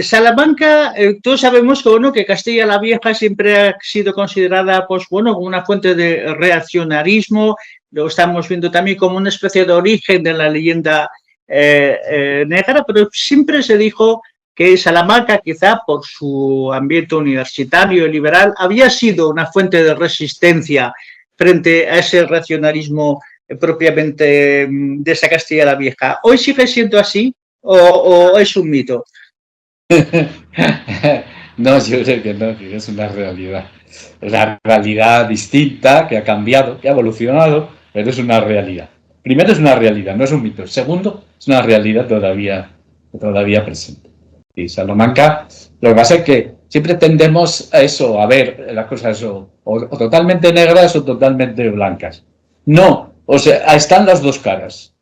Speaker 1: Salamanca, todos sabemos que, bueno, que Castilla la Vieja siempre ha sido considerada, pues bueno, como una fuente de reaccionarismo, lo estamos viendo también como una especie de origen de la leyenda negra, pero siempre se dijo que Salamanca, quizá por su ambiente universitario y liberal, había sido una fuente de resistencia frente a ese reaccionarismo propiamente de esa Castilla la Vieja. ¿Hoy sigue siendo así o es un mito?
Speaker 2: No, yo creo que no, que es una realidad. Es una realidad distinta, que ha cambiado, que ha evolucionado, pero es una realidad. Primero es una realidad, no es un mito. Segundo, es una realidad todavía presente. Y Salamanca, lo que pasa es que siempre tendemos a eso, a ver las cosas o totalmente negras o totalmente blancas. No, o sea, están las dos caras.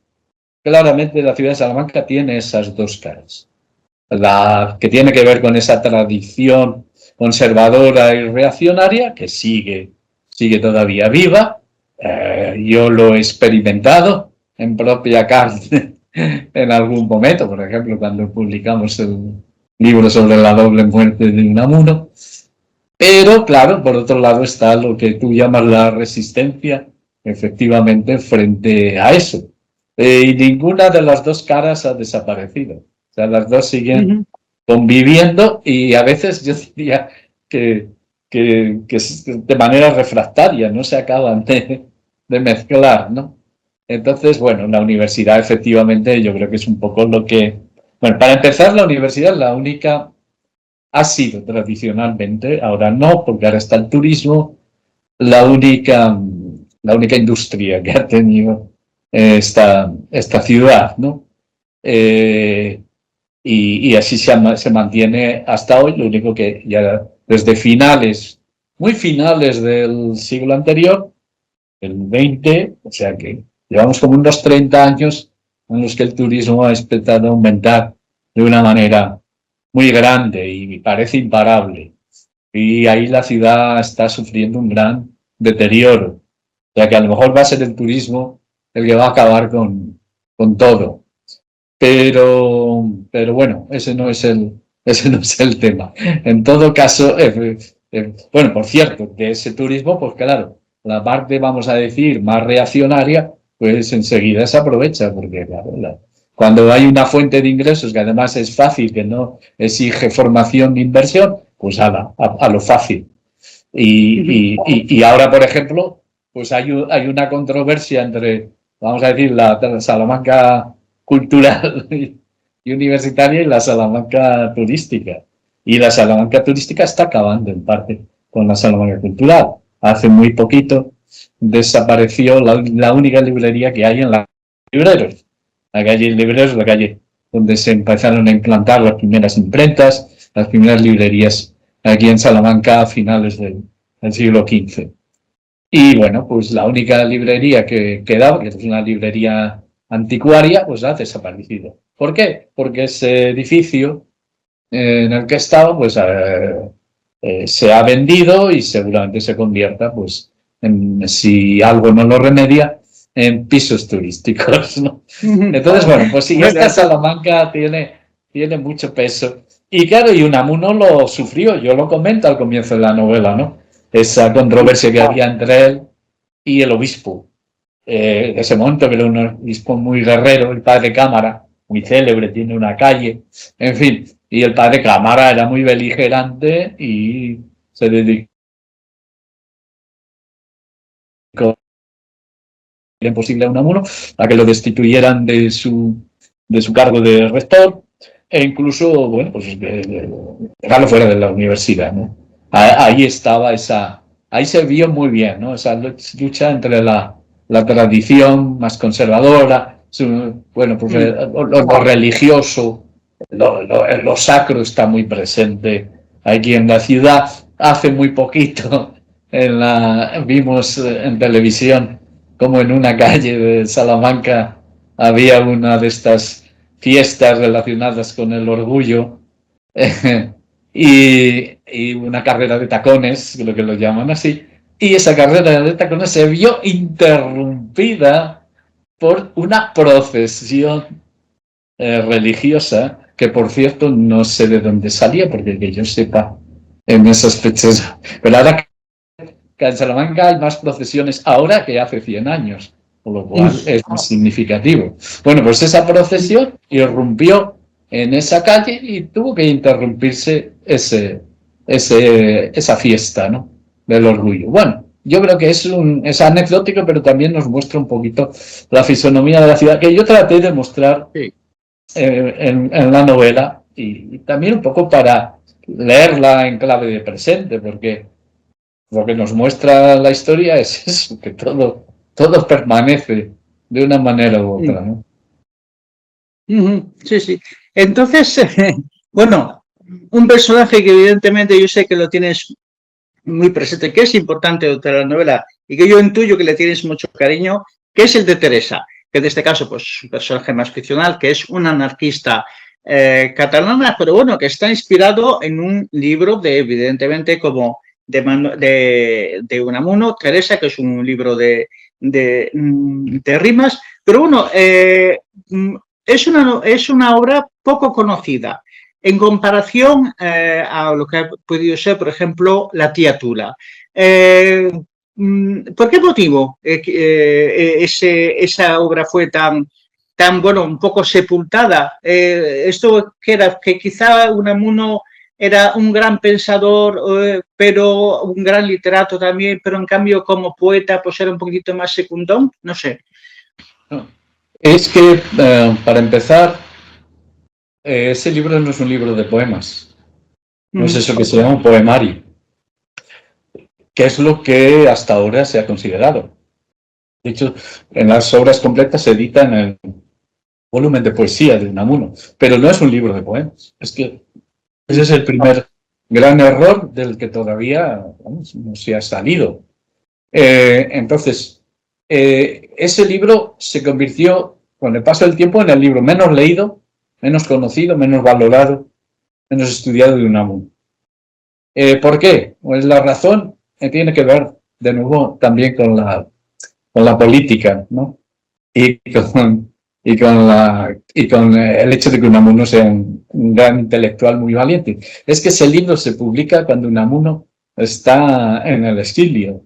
Speaker 2: Claramente la ciudad de Salamanca tiene esas dos caras. La que tiene que ver con esa tradición conservadora y reaccionaria que sigue todavía viva. Yo lo he experimentado en propia carne en algún momento, por ejemplo, cuando publicamos el libro sobre la doble muerte de Unamuno. Pero, claro, por otro lado está lo que tú llamas la resistencia, efectivamente, frente a eso. Y ninguna de las dos caras ha desaparecido. O sea, las dos siguen conviviendo y a veces yo diría que de manera refractaria, no se acaban de mezclar, ¿no? Entonces, bueno, la universidad efectivamente yo creo que es un poco lo que... Bueno, para empezar, la universidad la única ha sido tradicionalmente, ahora no, porque ahora está el turismo, la única industria que ha tenido esta ciudad, ¿no? Y así se mantiene hasta hoy, lo único que ya desde muy finales del siglo anterior, el 20, o sea que llevamos como unos 30 años en los que el turismo ha empezado a aumentar de una manera muy grande y parece imparable. Y ahí la ciudad está sufriendo un gran deterioro, o sea que a lo mejor va a ser el turismo el que va a acabar con todo. Pero bueno, ese no es el tema. En todo caso, Bueno, por cierto, de ese turismo, pues claro, la parte, vamos a decir, más reaccionaria, pues enseguida se aprovecha, porque claro, cuando hay una fuente de ingresos que además es fácil, que no exige formación ni inversión, pues a lo fácil. Y ahora, por ejemplo, pues hay una controversia entre, vamos a decir, la Salamanca cultural y universitaria y la Salamanca turística. Y la Salamanca turística está acabando en parte con la Salamanca cultural. Hace muy poquito desapareció la única librería que hay en la Libreros. La calle Libreros, la calle donde se empezaron a implantar las primeras imprentas, las primeras librerías aquí en Salamanca a finales del siglo XV. Y bueno, pues la única librería que quedaba, que es una librería anticuaria, pues ha desaparecido. ¿Por qué? Porque ese edificio en el que estaba, pues se ha vendido y seguramente se convierta, pues, si algo no lo remedia, en pisos turísticos, ¿no? Entonces, bueno, pues sí, esta Salamanca tiene mucho peso. Y claro, y Unamuno lo sufrió, yo lo comento al comienzo de la novela, ¿no? Esa controversia que había entre él y el obispo. Ese momento que era un obispo muy guerrero, el padre Cámara, muy célebre, tiene una calle, en fin, y el padre Cámara era muy beligerante y se dedicó imposible a Unamuno a que lo destituyeran de su cargo de rector e incluso, bueno, pues dejarlo fuera de la universidad, ¿no? Ahí estaba ahí se vio muy bien, ¿no? Esa lucha entre la tradición más conservadora, bueno, pues lo religioso, lo sacro está muy presente aquí en la ciudad. Hace muy poquito vimos en televisión como en una calle de Salamanca había una de estas fiestas relacionadas con el orgullo y una carrera de tacones, lo que lo llaman así, y esa carrera de tacones se vio interrumpida por una procesión religiosa que, por cierto, no sé de dónde salía, porque que yo sepa en esas fechas, pero ahora que en Salamanca hay más procesiones ahora que hace 100 años, por lo cual es muy significativo. Bueno, pues esa procesión irrumpió en esa calle y tuvo que interrumpirse esa fiesta, ¿no? Del orgullo. Bueno, yo creo que es anecdótico, pero también nos muestra un poquito la fisonomía de la ciudad, que yo traté de mostrar en la novela y también un poco para leerla en clave de presente, porque lo que nos muestra la historia es eso, que todo permanece de una manera u otra, ¿no?
Speaker 1: Sí, sí. Entonces, bueno, un personaje que evidentemente yo sé que lo tienes muy presente, que es importante de la novela y que yo intuyo que le tienes mucho cariño, que es el de Teresa, que en este caso pues es un personaje más ficcional, que es una anarquista catalana, pero bueno, que está inspirado en un libro de, evidentemente, como de Unamuno, Teresa, que es un libro de rimas, pero bueno, es una obra poco conocida en comparación a lo que ha podido ser, por ejemplo, La tía Tula. ¿Por qué motivo esa obra fue tan, bueno, un poco sepultada? Esto que era, que quizá Unamuno era un gran pensador, pero un gran literato también, pero en cambio como poeta pues era un poquito más secundón, no sé.
Speaker 2: Es que, para empezar, ese libro no es un libro de poemas, no es eso que se llama un poemario, que es lo que hasta ahora se ha considerado. De hecho, en las obras completas se editan el volumen de poesía de Unamuno, pero no es un libro de poemas. Es que ese es el primer gran error del que todavía no se ha salido. Entonces, ese libro se convirtió, con el paso del tiempo, en el libro menos leído, menos conocido, menos valorado, menos estudiado de Unamuno. ¿Por qué? Pues la razón tiene que ver, de nuevo, también con la política, ¿no? Y con el hecho de que Unamuno sea un gran intelectual muy valiente. Es que ese libro se publica cuando Unamuno está en el exilio,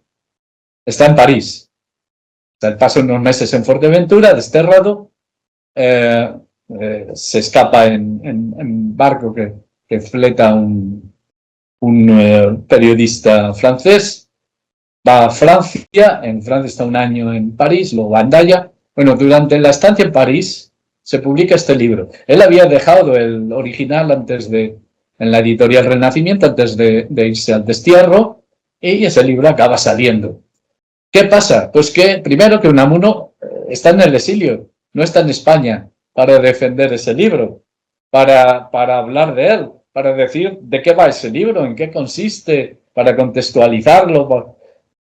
Speaker 2: está en París. O sea, pasa unos meses en Fuerteventura, desterrado, se escapa en barco que fleta un periodista francés, va a Francia, en Francia está un año en París, luego va a Andaya. Bueno, durante la estancia en París se publica este libro. Él había dejado el original en la editorial Renacimiento antes de irse al destierro, y ese libro acaba saliendo. ¿Qué pasa? Pues que primero que Unamuno está en el exilio, no está en España para defender ese libro, para hablar de él, para decir de qué va ese libro, en qué consiste, para contextualizarlo.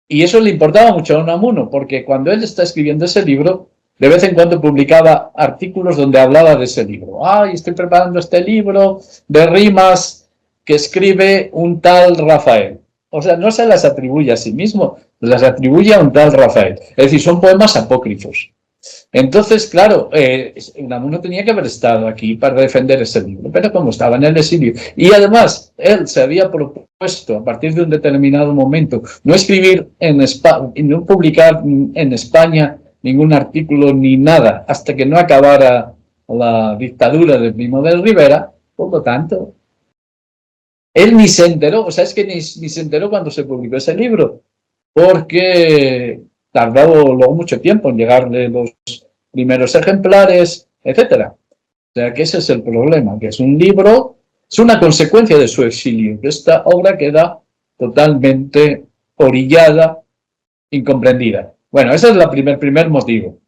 Speaker 2: Y eso le importaba mucho a Unamuno, porque cuando él está escribiendo ese libro, de vez en cuando publicaba artículos donde hablaba de ese libro. ¡Ay, estoy preparando este libro de rimas que escribe un tal Rafael! O sea, no se las atribuye a sí mismo, las atribuye a un tal Rafael. Es decir, son poemas apócrifos. Entonces, claro, Unamuno tenía que haber estado aquí para defender ese libro, pero como estaba en el exilio, y además él se había propuesto a partir de un determinado momento no escribir en España, no publicar en España ningún artículo ni nada hasta que no acabara la dictadura de Primo de Rivera, por lo tanto, él ni se enteró, o sea, es que ni se enteró cuando se publicó ese libro, porque tardó luego mucho tiempo en llegarle los primeros ejemplares, etcétera. O sea, que ese es el problema, que es un libro, es una consecuencia de su exilio, que esta obra queda totalmente orillada, incomprendida. Bueno, ese es el primer motivo,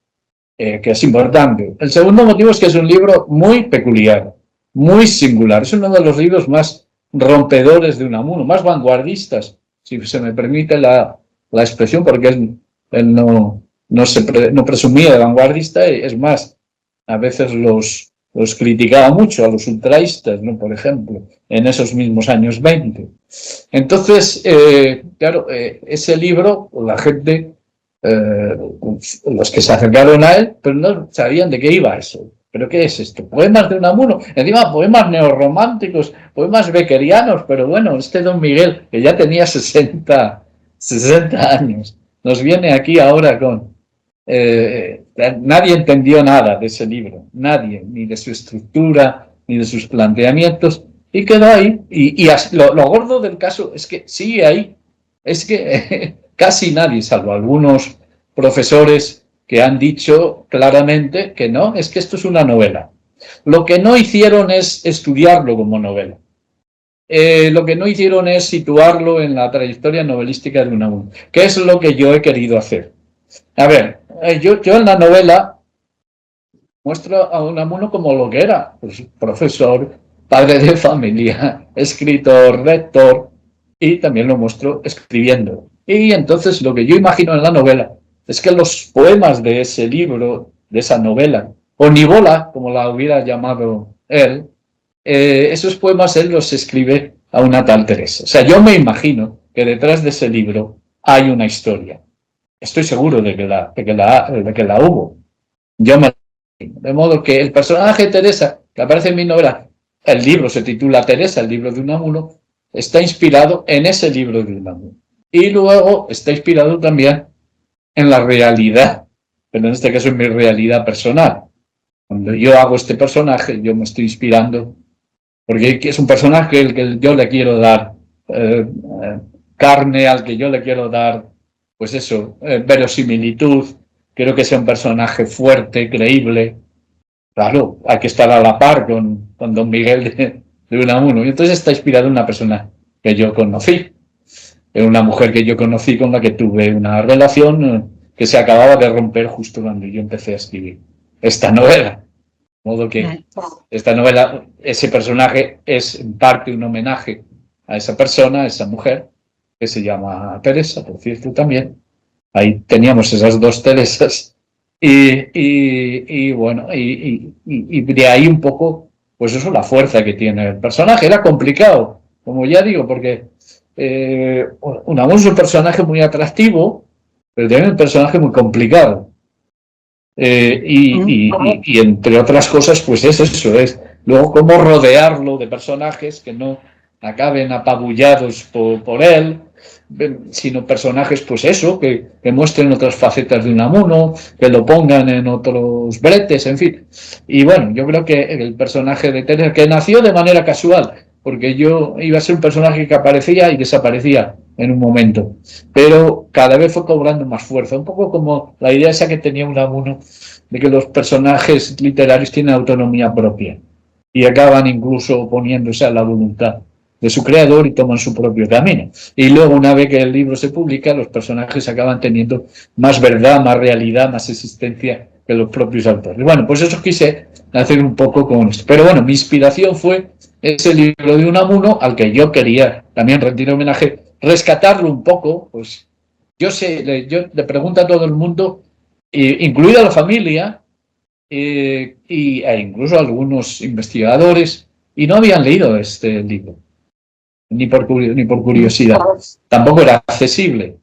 Speaker 2: que es importante. El segundo motivo es que es un libro muy peculiar, muy singular. Es uno de los libros más rompedores de Unamuno, más vanguardistas, si se me permite la expresión, porque él no presumía de vanguardista, es más, a veces los criticaba mucho a los ultraístas, ¿no? Por ejemplo, en esos mismos años 20. Entonces, claro, ese libro, la gente, los que se acercaron a él, pero no sabían de qué iba eso. ¿Pero qué es esto? Poemas de Unamuno, encima poemas neorrománticos, poemas beckerianos, pero bueno, don Miguel, que ya tenía 60 años, nos viene aquí ahora con... nadie entendió nada de ese libro, nadie, ni de su estructura, ni de sus planteamientos, y quedó ahí. Y lo gordo del caso es que sigue ahí, es que casi nadie, salvo algunos profesores que han dicho claramente que no, es que esto es una novela. Lo que no hicieron es estudiarlo como novela. Lo que no hicieron es situarlo en la trayectoria novelística de Unamuno, que es lo que yo he querido hacer. A ver, yo en la novela muestro a Unamuno como lo que era, pues, profesor, padre de familia, escritor, lector, y también lo muestro escribiendo. Y entonces lo que yo imagino en la novela es que los poemas de ese libro, de esa novela, o Nivola, como la hubiera llamado él, esos poemas él los escribe a una tal Teresa. O sea, yo me imagino que detrás de ese libro hay una historia. Estoy seguro de que la hubo. Yo me imagino. De modo que el personaje Teresa, que aparece en mi novela, el libro se titula Teresa, el libro de Unamuno, está inspirado en ese libro de Unamuno. Y luego está inspirado también en la realidad, pero en este caso en mi realidad personal. Cuando yo hago este personaje, yo me estoy inspirando, porque es un personaje al que yo le quiero dar carne, al que yo le quiero dar, pues eso, verosimilitud. Quiero que sea un personaje fuerte, creíble. Claro, hay que estar a la par con don Miguel de Unamuno. Y entonces está inspirado en una persona que yo conocí, en una mujer que yo conocí con la que tuve una relación que se acababa de romper justo cuando yo empecé a escribir esta novela. De modo que esta novela, ese personaje es en parte un homenaje a esa persona, a esa mujer, que se llama Teresa, por cierto, también. Ahí teníamos esas dos Teresas. Y bueno, y de ahí un poco, pues eso, la fuerza que tiene el personaje. Era complicado, como ya digo, porque Unamuno es un personaje muy atractivo, pero también un personaje muy complicado. Y entre otras cosas, pues es eso, es luego cómo rodearlo de personajes que acaben apabullados por él, sino personajes, pues eso, que muestren otras facetas de Unamuno, que lo pongan en otros bretes, en fin. Y bueno, yo creo que el personaje de Teresa, que nació de manera casual, porque yo iba a ser un personaje que aparecía y desaparecía en un momento, pero cada vez fue cobrando más fuerza, un poco como la idea esa que tenía Unamuno de que los personajes literarios tienen autonomía propia y acaban incluso oponiéndose a la voluntad de su creador y toman su propio camino. Y luego, una vez que el libro se publica, los personajes acaban teniendo más verdad, más realidad, más existencia que los propios autores. Bueno, pues eso quise hacer un poco con esto. Pero bueno, mi inspiración fue ese libro de Unamuno al que yo quería también rendir homenaje, rescatarlo un poco. Pues yo le pregunto a todo el mundo, incluida la familia, e incluso algunos investigadores, y no habían leído este libro, ni por curiosidad. Tampoco era accesible.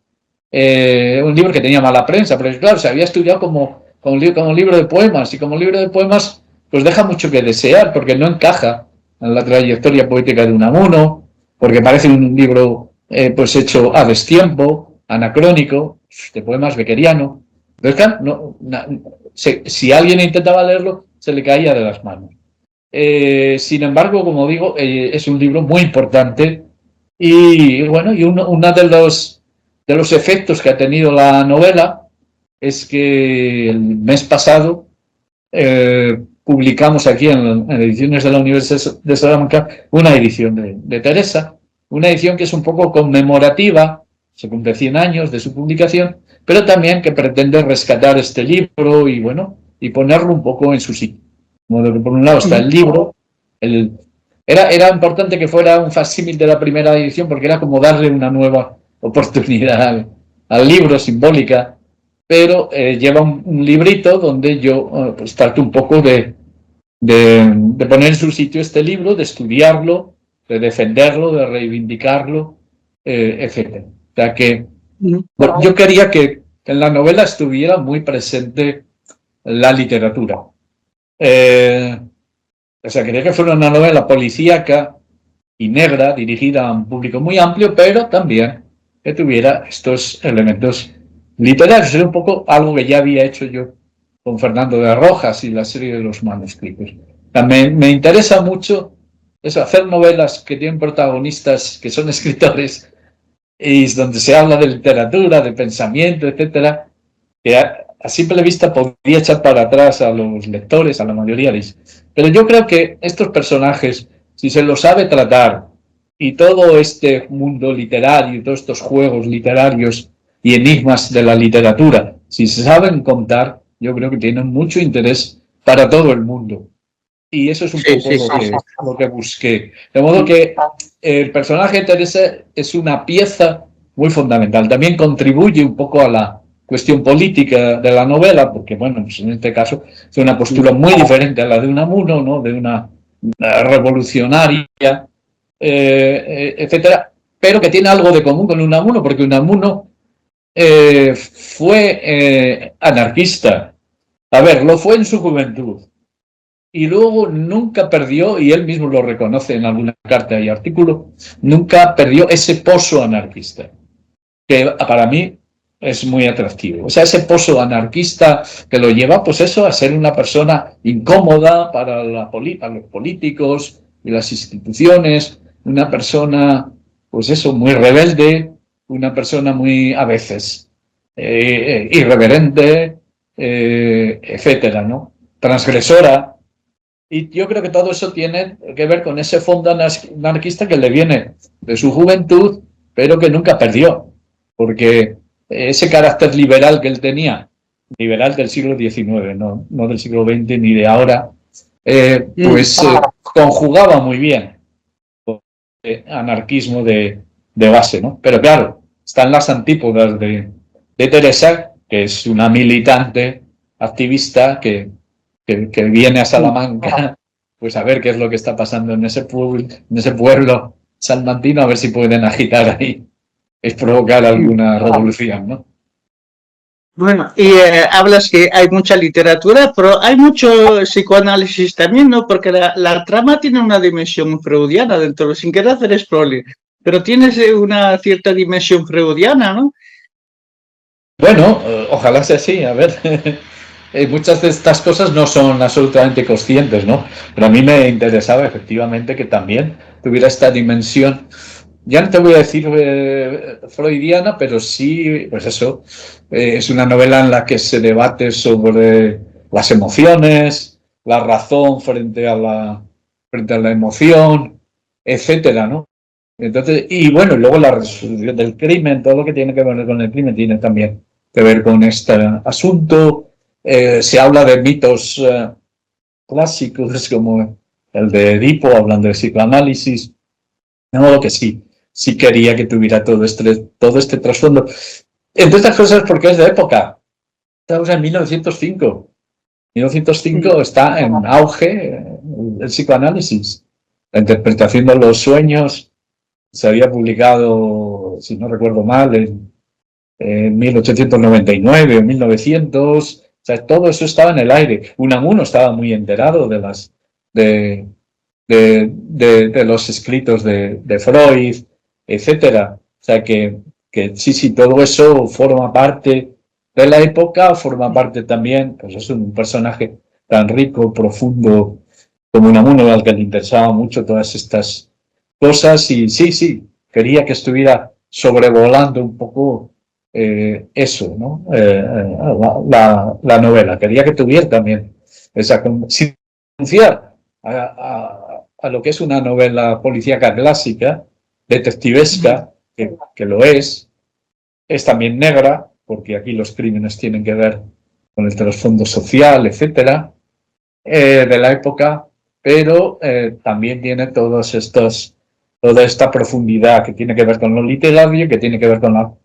Speaker 2: Un libro que tenía mala prensa, pero claro, se había estudiado como libro de poemas, y como libro de poemas, pues deja mucho que desear, porque no encaja en la trayectoria poética de Unamuno, porque parece un libro pues hecho a destiempo, anacrónico, de poemas beckeriano. Entonces, claro, si alguien intentaba leerlo, se le caía de las manos. Sin embargo, como digo, es un libro muy importante y bueno, y uno de los efectos que ha tenido la novela es que el mes pasado publicamos aquí en Ediciones de la Universidad de Salamanca una edición de Teresa, una edición que es un poco conmemorativa, se cumple 100 años de su publicación, pero también que pretende rescatar este libro y bueno, y ponerlo un poco en su sitio. Por un lado está el libro, era importante que fuera un facsímil de la primera edición porque era como darle una nueva oportunidad al libro, simbólica, pero lleva un librito donde yo pues trato un poco de poner en su sitio este libro, de estudiarlo, de defenderlo, de reivindicarlo, etc. O sea que bueno, yo quería que en la novela estuviera muy presente la literatura. O sea, quería que fuera una novela policíaca y negra, dirigida a un público muy amplio, pero también que tuviera estos elementos literarios. Era un poco algo que ya había hecho yo con Fernando de Rojas y la serie de los manuscritos. También me interesa mucho eso, hacer novelas que tienen protagonistas que son escritores y donde se habla de literatura, de pensamiento, etcétera, que a simple vista podría echar para atrás a los lectores, a la mayoría de ellos. Pero yo creo que estos personajes, si se los sabe tratar, y todo este mundo literario, todos estos juegos literarios y enigmas de la literatura, si se saben contar, yo creo que tienen mucho interés para todo el mundo. Y eso es un poco lo que busqué. De modo que el personaje de Teresa es una pieza muy fundamental. También contribuye un poco a la cuestión política de la novela, porque, bueno, pues en este caso es una postura muy diferente a la de Unamuno, ¿no? De una revolucionaria, etcétera, pero que tiene algo de común con Unamuno, porque Unamuno fue anarquista. A ver, lo fue en su juventud. Y luego nunca perdió, y él mismo lo reconoce en alguna carta y artículo, nunca perdió ese pozo anarquista, que para mí es muy atractivo. O sea, ese pozo anarquista que lo lleva, pues eso, a ser una persona incómoda para los políticos y las instituciones, una persona, pues eso, muy rebelde, una persona muy, a veces, irreverente, etcétera, ¿no? Transgresora. Y yo creo que todo eso tiene que ver con ese fondo anarquista que le viene de su juventud, pero que nunca perdió, porque ese carácter liberal que él tenía, liberal del siglo XIX, no del siglo XX ni de ahora, pues conjugaba muy bien con el anarquismo de base, ¿no? Pero claro, están las antípodas de Teresa, que es una militante activista que viene a Salamanca, pues a ver qué es lo que está pasando en ese pueblo salmantino, a ver si pueden agitar ahí, es provocar alguna revolución, ¿no?
Speaker 3: Bueno, y hablas que hay mucha literatura, pero hay mucho psicoanálisis también, ¿no? Porque la trama tiene una dimensión freudiana dentro, sin querer hacer spoiler, pero tienes una cierta dimensión freudiana, ¿no?
Speaker 2: Bueno, ojalá sea así, a ver. Muchas de estas cosas no son absolutamente conscientes, ¿no? Pero a mí me interesaba efectivamente que también tuviera esta dimensión, ya no te voy a decir freudiana, pero sí, pues eso, es una novela en la que se debate sobre las emociones, la razón frente a la emoción, etcétera, ¿no? Entonces, y bueno, luego la resolución del crimen, todo lo que tiene que ver con el crimen tiene también que ver con este asunto. Se habla de mitos clásicos como el de Edipo, hablando de psicoanálisis. De modo que sí, sí quería que tuviera todo este trasfondo. Entre otras cosas porque es de época. Estamos en 1905. 1905 está en auge el psicoanálisis. La interpretación de los sueños se había publicado, si no recuerdo mal, en 1899 o 1900. O sea, todo eso estaba en el aire. Unamuno estaba muy enterado de, de los escritos de Freud, etcétera. O sea, que sí, todo eso forma parte de la época, forma parte también, pues es un personaje tan rico, profundo como Unamuno, al que le interesaba mucho todas estas cosas. Y sí, quería que estuviera sobrevolando un poco eso, ¿no? La novela. Quería que tuviera también esa sin renunciar a lo que es una novela policíaca clásica, detectivesca, que lo es también negra, porque aquí los crímenes tienen que ver con el trasfondo social, etcétera, de la época, pero también tiene toda esta profundidad que tiene que ver con lo literario, que tiene que ver con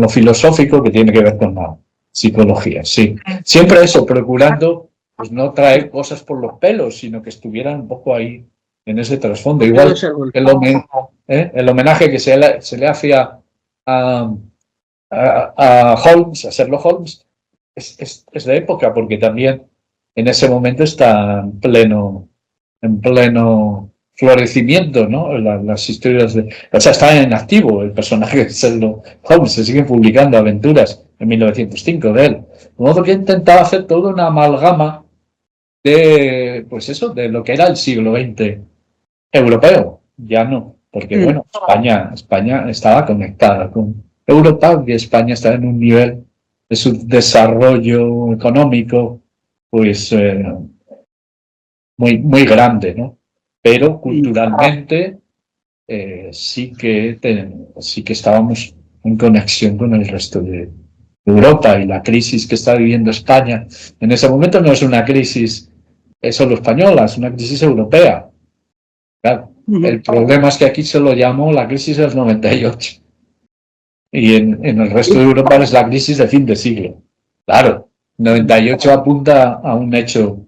Speaker 2: lo filosófico, que tiene que ver con la psicología, sí. Siempre eso, procurando pues no traer cosas por los pelos, sino que estuvieran un poco ahí en ese trasfondo. Igual el homenaje que se le hace a Holmes, a Sherlock Holmes, es de época, porque también en ese momento está en pleno florecimiento, ¿no? Las historias o sea, está en activo el personaje de Sherlock Holmes, se siguen publicando aventuras en 1905 de él. De modo que intentaba hacer toda una amalgama de, pues eso, de lo que era el siglo XX europeo. Ya no, porque bueno, España estaba conectada con Europa, y España estaba en un nivel de su desarrollo económico, pues muy grande, ¿no? Pero culturalmente sí que estábamos en conexión con el resto de Europa, y la crisis que está viviendo España en ese momento no es una crisis solo española, es una crisis europea. Claro, el problema es que aquí se lo llamó la crisis del 98. Y en el resto de Europa es la crisis de fin de siglo. Claro, 98 apunta a un hecho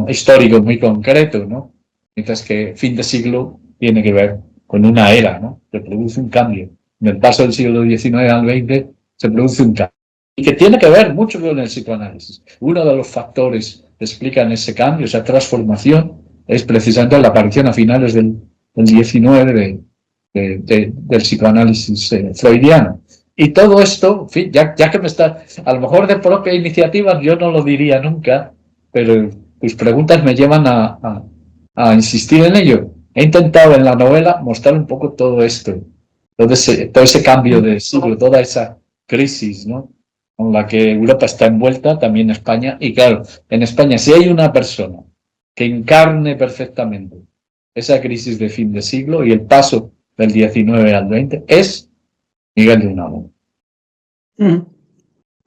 Speaker 2: histórico muy concreto, ¿no? Mientras que fin de siglo tiene que ver con una era, ¿no? Se produce un cambio. En el paso del siglo XIX al XX se produce un cambio. Y que tiene que ver mucho con el psicoanálisis. Uno de los factores que explican ese cambio, esa transformación, es precisamente la aparición a finales del XIX del psicoanálisis freudiano. Y todo esto, en fin, ya que me está, a lo mejor de propia iniciativa yo no lo diría nunca, pero tus preguntas me llevan a insistir en ello. He intentado en la novela mostrar un poco todo esto, todo ese cambio de siglo, toda esa crisis, ¿no?, con la que Europa está envuelta, también España. Y claro, en España, si hay una persona que encarne perfectamente esa crisis de fin de siglo y el paso del 19 al 20, es Miguel de Unamuno.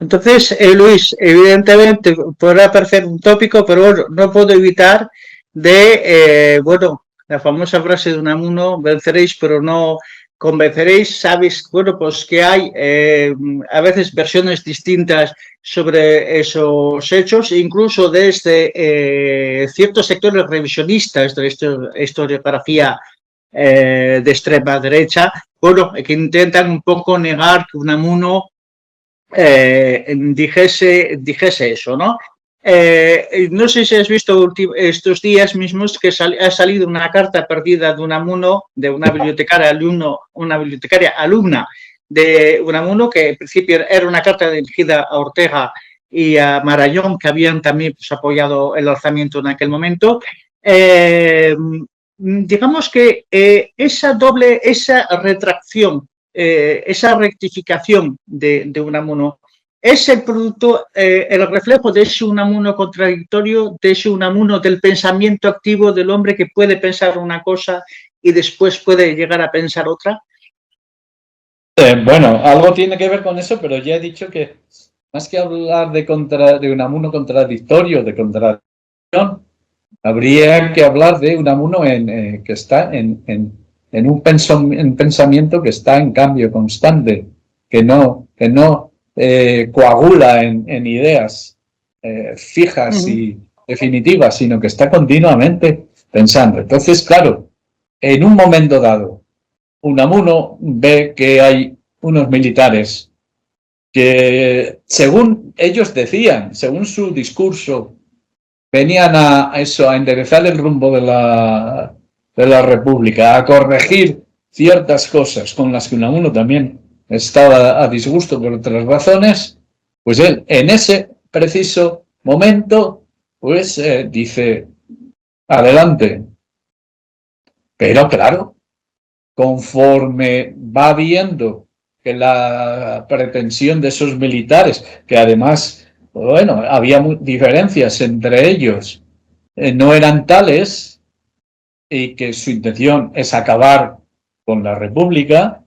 Speaker 3: Entonces, Luis, evidentemente podrá parecer un tópico, pero bueno, no puedo evitar bueno, la famosa frase de Unamuno: venceréis pero no convenceréis. Sabes, bueno, pues que hay a veces versiones distintas sobre esos hechos, incluso desde ciertos sectores revisionistas de la historiografía de extrema derecha, bueno, que intentan un poco negar que Unamuno dijese eso, ¿no? No sé si has visto estos días mismos que ha salido una carta perdida de Unamuno, de una bibliotecaria alumna de Unamuno, que en principio era una carta dirigida a Ortega y a Marañón, que habían también pues, apoyado el alzamiento en aquel momento. Digamos que esa retracción, esa rectificación de Unamuno es el producto, el reflejo de ese Unamuno contradictorio, de ese Unamuno del pensamiento activo del hombre que puede pensar una cosa y después puede llegar a pensar otra.
Speaker 2: Bueno, algo tiene que ver con eso, pero ya he dicho que más que hablar de Unamuno contradictorio, de contradicción, habría que hablar de Unamuno que está en un pensamiento que está en cambio constante, que no coagula en ideas fijas y definitivas, sino que está continuamente pensando. Entonces, claro, en un momento dado, Unamuno ve que hay unos militares que, según ellos decían, según su discurso, venían a enderezar el rumbo de la República, a corregir ciertas cosas con las que Unamuno también estaba a disgusto por otras razones, pues él, en ese preciso momento, pues dice, adelante. Pero claro, conforme va viendo que la pretensión de esos militares, que además, bueno, había diferencias entre ellos, no eran tales, y que su intención es acabar con la República,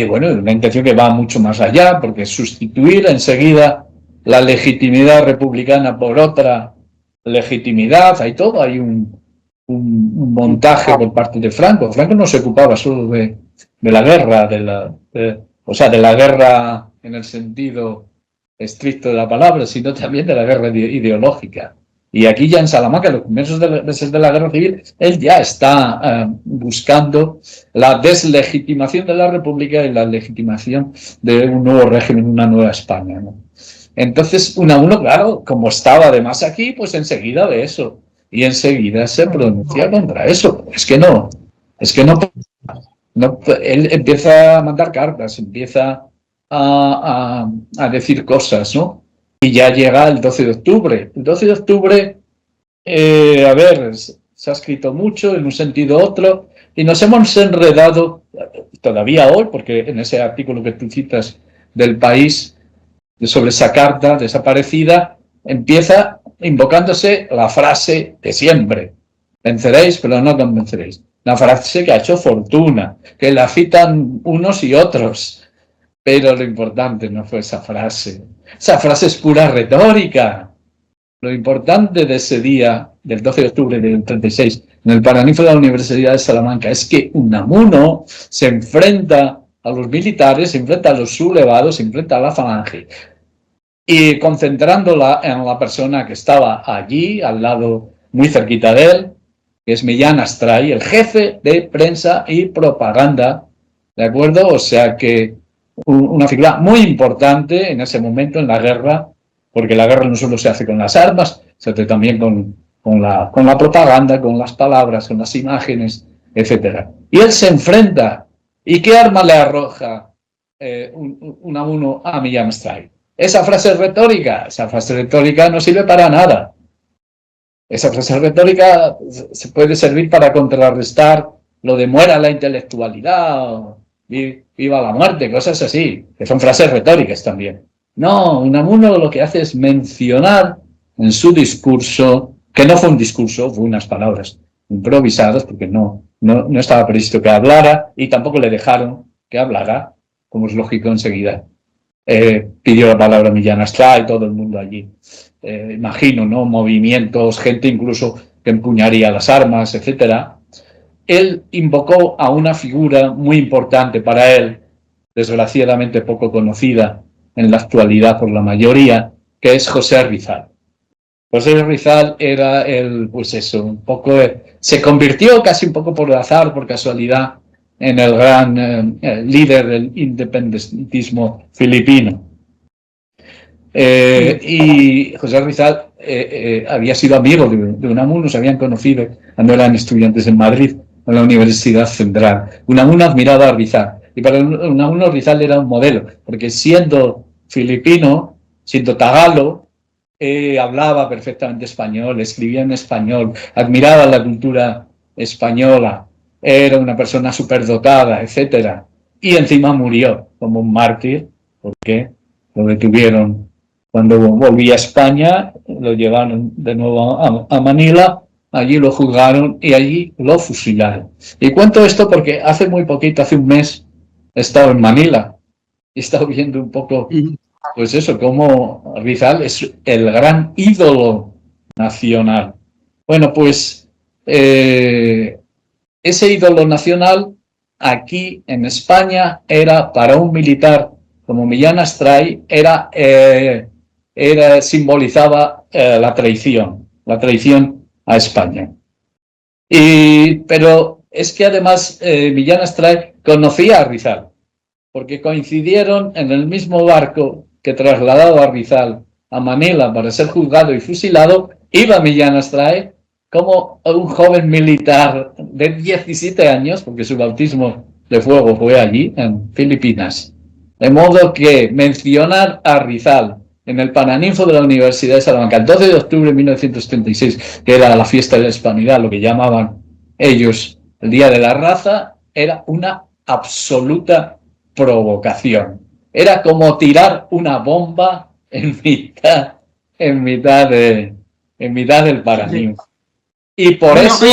Speaker 2: bueno, una intención que va mucho más allá, porque sustituir enseguida la legitimidad republicana por otra legitimidad, hay todo, hay un montaje por parte de Franco. Franco no se ocupaba solo de la guerra, o sea, de la guerra en el sentido estricto de la palabra, sino también de la guerra ideológica. Y aquí ya en Salamanca, en los primeros meses de la guerra civil, él ya está buscando la deslegitimación de la República y la legitimación de un nuevo régimen, una nueva España, ¿no? Entonces, Unamuno, claro, como estaba además aquí, pues enseguida ve eso. Y enseguida se pronuncia contra eso. Es que no, él empieza a mandar cartas, empieza a decir cosas, ¿no? Y ya llega el 12 de octubre. El 12 de octubre, a ver, se ha escrito mucho en un sentido u otro, y nos hemos enredado todavía hoy, porque en ese artículo que tú citas del País, sobre esa carta desaparecida, empieza invocándose la frase de siempre: venceréis, pero no convenceréis. La frase que ha hecho fortuna, que la citan unos y otros, pero lo importante no fue esa frase. Esa frase es pura retórica. Lo importante de ese día, del 12 de octubre del 36, en el Paraninfo de la Universidad de Salamanca, es que Unamuno se enfrenta a los militares, se enfrenta a los sublevados, se enfrenta a la falange, y concentrándola en la persona que estaba allí, al lado, muy cerquita de él, que es Millán Astray, el jefe de prensa y propaganda, ¿de acuerdo? O sea que una figura muy importante en ese momento en la guerra, porque la guerra no solo se hace con las armas, se hace también con la propaganda, con las palabras, con las imágenes, etc. Y él se enfrenta. ¿Y qué arma le arroja Unamuno a Millán Astray? Esa frase retórica no sirve para nada. Esa frase retórica se puede servir para contrarrestar lo de muera la intelectualidad, o viva la muerte, cosas así, que son frases retóricas también. No, Unamuno lo que hace es mencionar en su discurso, que no fue un discurso, fue unas palabras improvisadas, porque no estaba previsto que hablara, y tampoco le dejaron que hablara, como es lógico enseguida. Pidió la palabra Millán Astray, todo el mundo allí. Imagino, ¿no? Movimientos, gente incluso que empuñaría las armas, etc. Él invocó a una figura muy importante para él, desgraciadamente poco conocida en la actualidad por la mayoría, que es José Rizal. José Rizal era pues eso, un poco, se convirtió casi un poco por azar, por casualidad, en el gran líder del independentismo filipino. Y José Rizal había sido amigo de Unamuno, se habían conocido cuando eran estudiantes en Madrid, en la Universidad Central. Unamuno admiraba a Rizal, y para Unamuno Rizal era un modelo, porque siendo filipino, siendo tagalo, hablaba perfectamente español, escribía en español, admiraba la cultura española, era una persona superdotada, etcétera. Y encima murió como un mártir, porque lo detuvieron cuando volvía a España, lo llevaron de nuevo a Manila, allí lo juzgaron y allí lo fusilaron. Y cuento esto porque hace muy poquito, hace un mes, he estado en Manila y he estado viendo un poco, pues eso, cómo Rizal es el gran ídolo nacional. Bueno, pues ese ídolo nacional aquí en España era para un militar como Millán Astray, simbolizaba la traición a España. Pero es que además Millán Astray conocía a Rizal, porque coincidieron en el mismo barco que trasladado a Rizal a Manila para ser juzgado y fusilado. Iba Millán Astray como un joven militar de 17 años, porque su bautismo de fuego fue allí, en Filipinas. De modo que mencionar a Rizal en el Paraninfo de la Universidad de Salamanca, el 12 de octubre de 1936, que era la fiesta de la Hispanidad, lo que llamaban ellos el Día de la Raza, era una absoluta provocación. Era como tirar una bomba en mitad del Paraninfo. Y por eso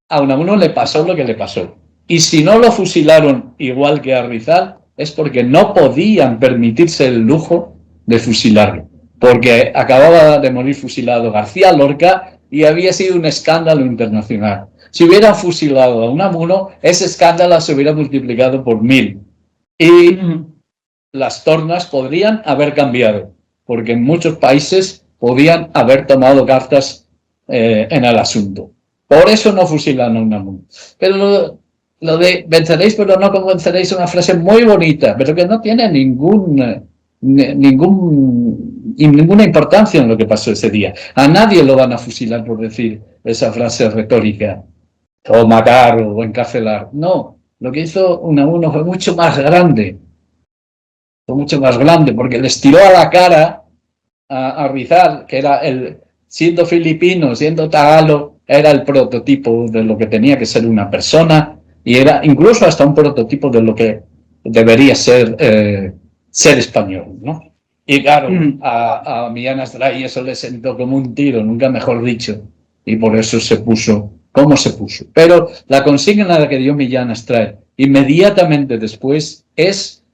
Speaker 2: a Unamuno le pasó lo que le pasó. Y si no lo fusilaron igual que a Rizal, es porque no podían permitirse el lujo de fusilarlo. Porque acababa de morir fusilado García Lorca y había sido un escándalo internacional. Si hubieran fusilado a Unamuno, ese escándalo se hubiera multiplicado por 1000. Y las tornas podrían haber cambiado, porque en muchos países podían haber tomado cartas en el asunto. Por eso no fusilan a Unamuno. Pero lo de venceréis pero no convenceréis es una frase muy bonita, pero que no tiene ninguna importancia en lo que pasó ese día. A nadie lo van a fusilar por decir esa frase retórica, o matar o encarcelar. No, lo que hizo Unamuno fue mucho más grande. Fue mucho más grande, porque les tiró a la cara a Rizal, que era siendo filipino, siendo tagalo, era el prototipo de lo que tenía que ser una persona, y era incluso hasta un prototipo de lo que debería ser español, ¿no? Y claro, a Millán Astray eso le sentó como un tiro, nunca mejor dicho, y por eso se puso como se puso. Pero la consigna que dio Millán Astray inmediatamente después es,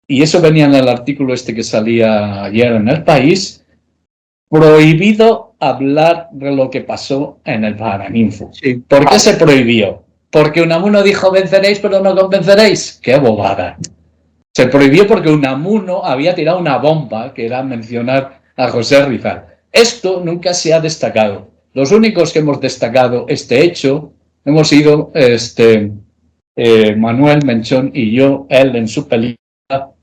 Speaker 2: y eso venía en el artículo que salía ayer en El País, prohibido hablar de lo que pasó en el Paraninfo. Sí. ¿Por qué se prohibió? Porque Unamuno dijo venceréis pero no convenceréis. ¡Qué bobada! Se prohibió porque Unamuno había tirado una bomba, que era mencionar a José Rizal. Esto nunca se ha destacado. Los únicos que hemos destacado este hecho hemos sido Manuel Menchón y yo, él en su película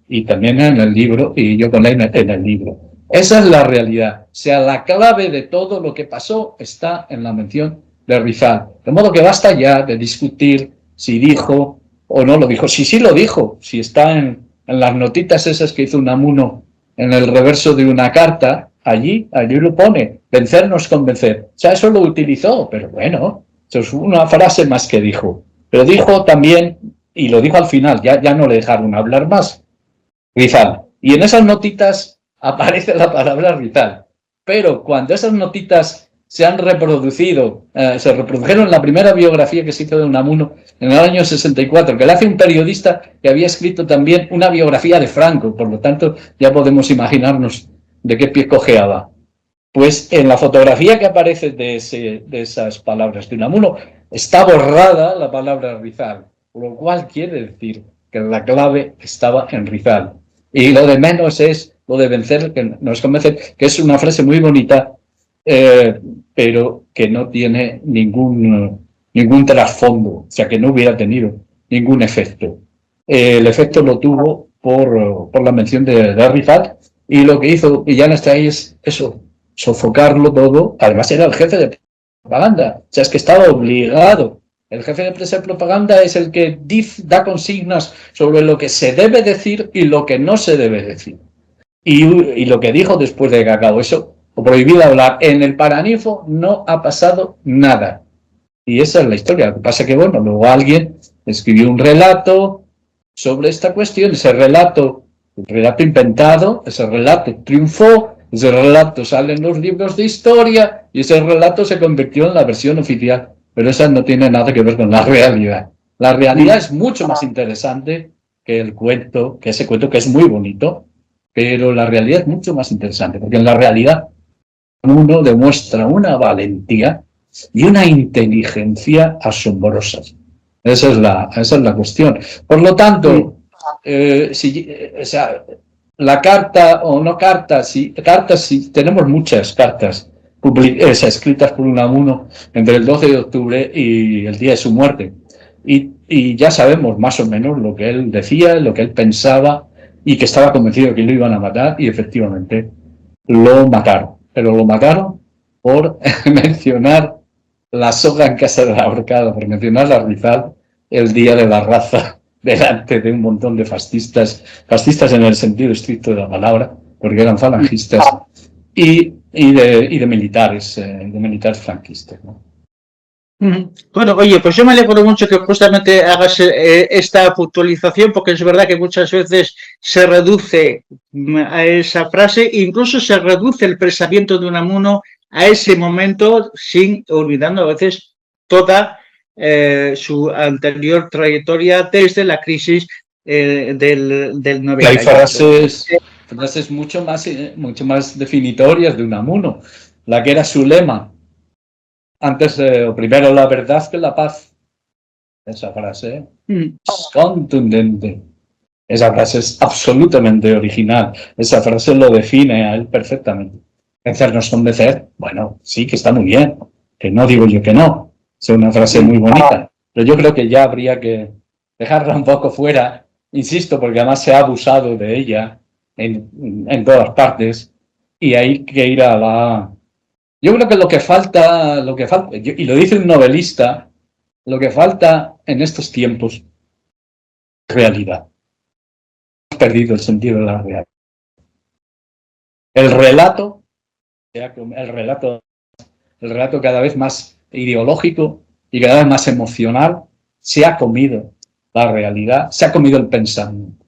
Speaker 2: y también en el libro, y yo con él en el libro. Esa es la realidad. O sea, la clave de todo lo que pasó está en la mención de Rizal. De modo que basta ya de discutir si dijo o no lo dijo. Si sí lo dijo, si está en las notitas esas que hizo Unamuno en el reverso de una carta, allí lo pone, vencernos convencer. O sea, eso lo utilizó, pero bueno, eso es una frase más que dijo. Pero dijo también, y lo dijo al final, ya no le dejaron hablar más, Rizal. Y en esas notitas aparece la palabra Rizal. Pero cuando esas notitas se han reproducido, se reprodujeron en la primera biografía que se hizo de Unamuno en el año 64, que le hace un periodista que había escrito también una biografía de Franco, por lo tanto ya podemos imaginarnos de qué pie cojeaba. Pues en la fotografía que aparece de esas palabras de Unamuno está borrada la palabra Rizal, lo cual quiere decir que la clave estaba en Rizal. Y lo de menos es lo de vencer, que nos convence, que es una frase muy bonita, pero que no tiene ningún trasfondo, o sea, que no hubiera tenido ningún efecto. El efecto lo tuvo por la mención de Rifat, y lo que hizo Millán está ahí es eso, sofocarlo todo. Además era el jefe de propaganda, o sea, es que estaba obligado. El jefe de prensa y propaganda es el que da consignas sobre lo que se debe decir y lo que no se debe decir. Y lo que dijo después de que acabó eso, prohibido hablar. En el Paraninfo no ha pasado nada. Y esa es la historia. Lo que pasa es que, bueno, luego alguien escribió un relato sobre esta cuestión. Ese relato, un relato inventado, ese relato triunfó, ese relato sale en los libros de historia y ese relato se convirtió en la versión oficial. Pero esa no tiene nada que ver con la realidad. La realidad es mucho más interesante que el cuento, que ese cuento que es muy bonito, pero la realidad es mucho más interesante, porque en la realidad uno demuestra una valentía y una inteligencia asombrosas. Esa es la cuestión. Por lo tanto, o sea, la carta o no carta, si tenemos muchas cartas escritas por Unamuno entre el 12 de octubre y el día de su muerte. Y ya sabemos más o menos lo que él decía, lo que él pensaba, y que estaba convencido de que lo iban a matar, y efectivamente lo mataron. Pero lo mataron por mencionar la soga en casa de la ahorcada, por mencionar la Rizal el día de la raza delante de un montón de fascistas en el sentido estricto de la palabra, porque eran falangistas, y de militares franquistas, ¿no?
Speaker 3: Bueno, oye, pues yo me alegro mucho que justamente hagas esta puntualización, porque es verdad que muchas veces se reduce a esa frase, incluso se reduce el pensamiento de Unamuno a ese momento, sin olvidando a veces toda su anterior trayectoria desde la crisis del 98.
Speaker 2: Hay frases mucho más definitorias de Unamuno. La que era su lema, antes, primero la verdad que la paz. Esa frase es contundente. Esa frase es absolutamente original. Esa frase lo define a él perfectamente. Vencernos con vencer, bueno, sí que está muy bien, que no digo yo que no. Es una frase muy bonita, pero yo creo que ya habría que dejarla un poco fuera, insisto, porque además se ha abusado de ella en todas partes, y hay que ir a la... Yo creo que lo que falta, y lo dice un novelista, lo que falta en estos tiempos es realidad. Hemos perdido el sentido de la realidad. El relato cada vez más ideológico y cada vez más emocional se ha comido la realidad, se ha comido el pensamiento.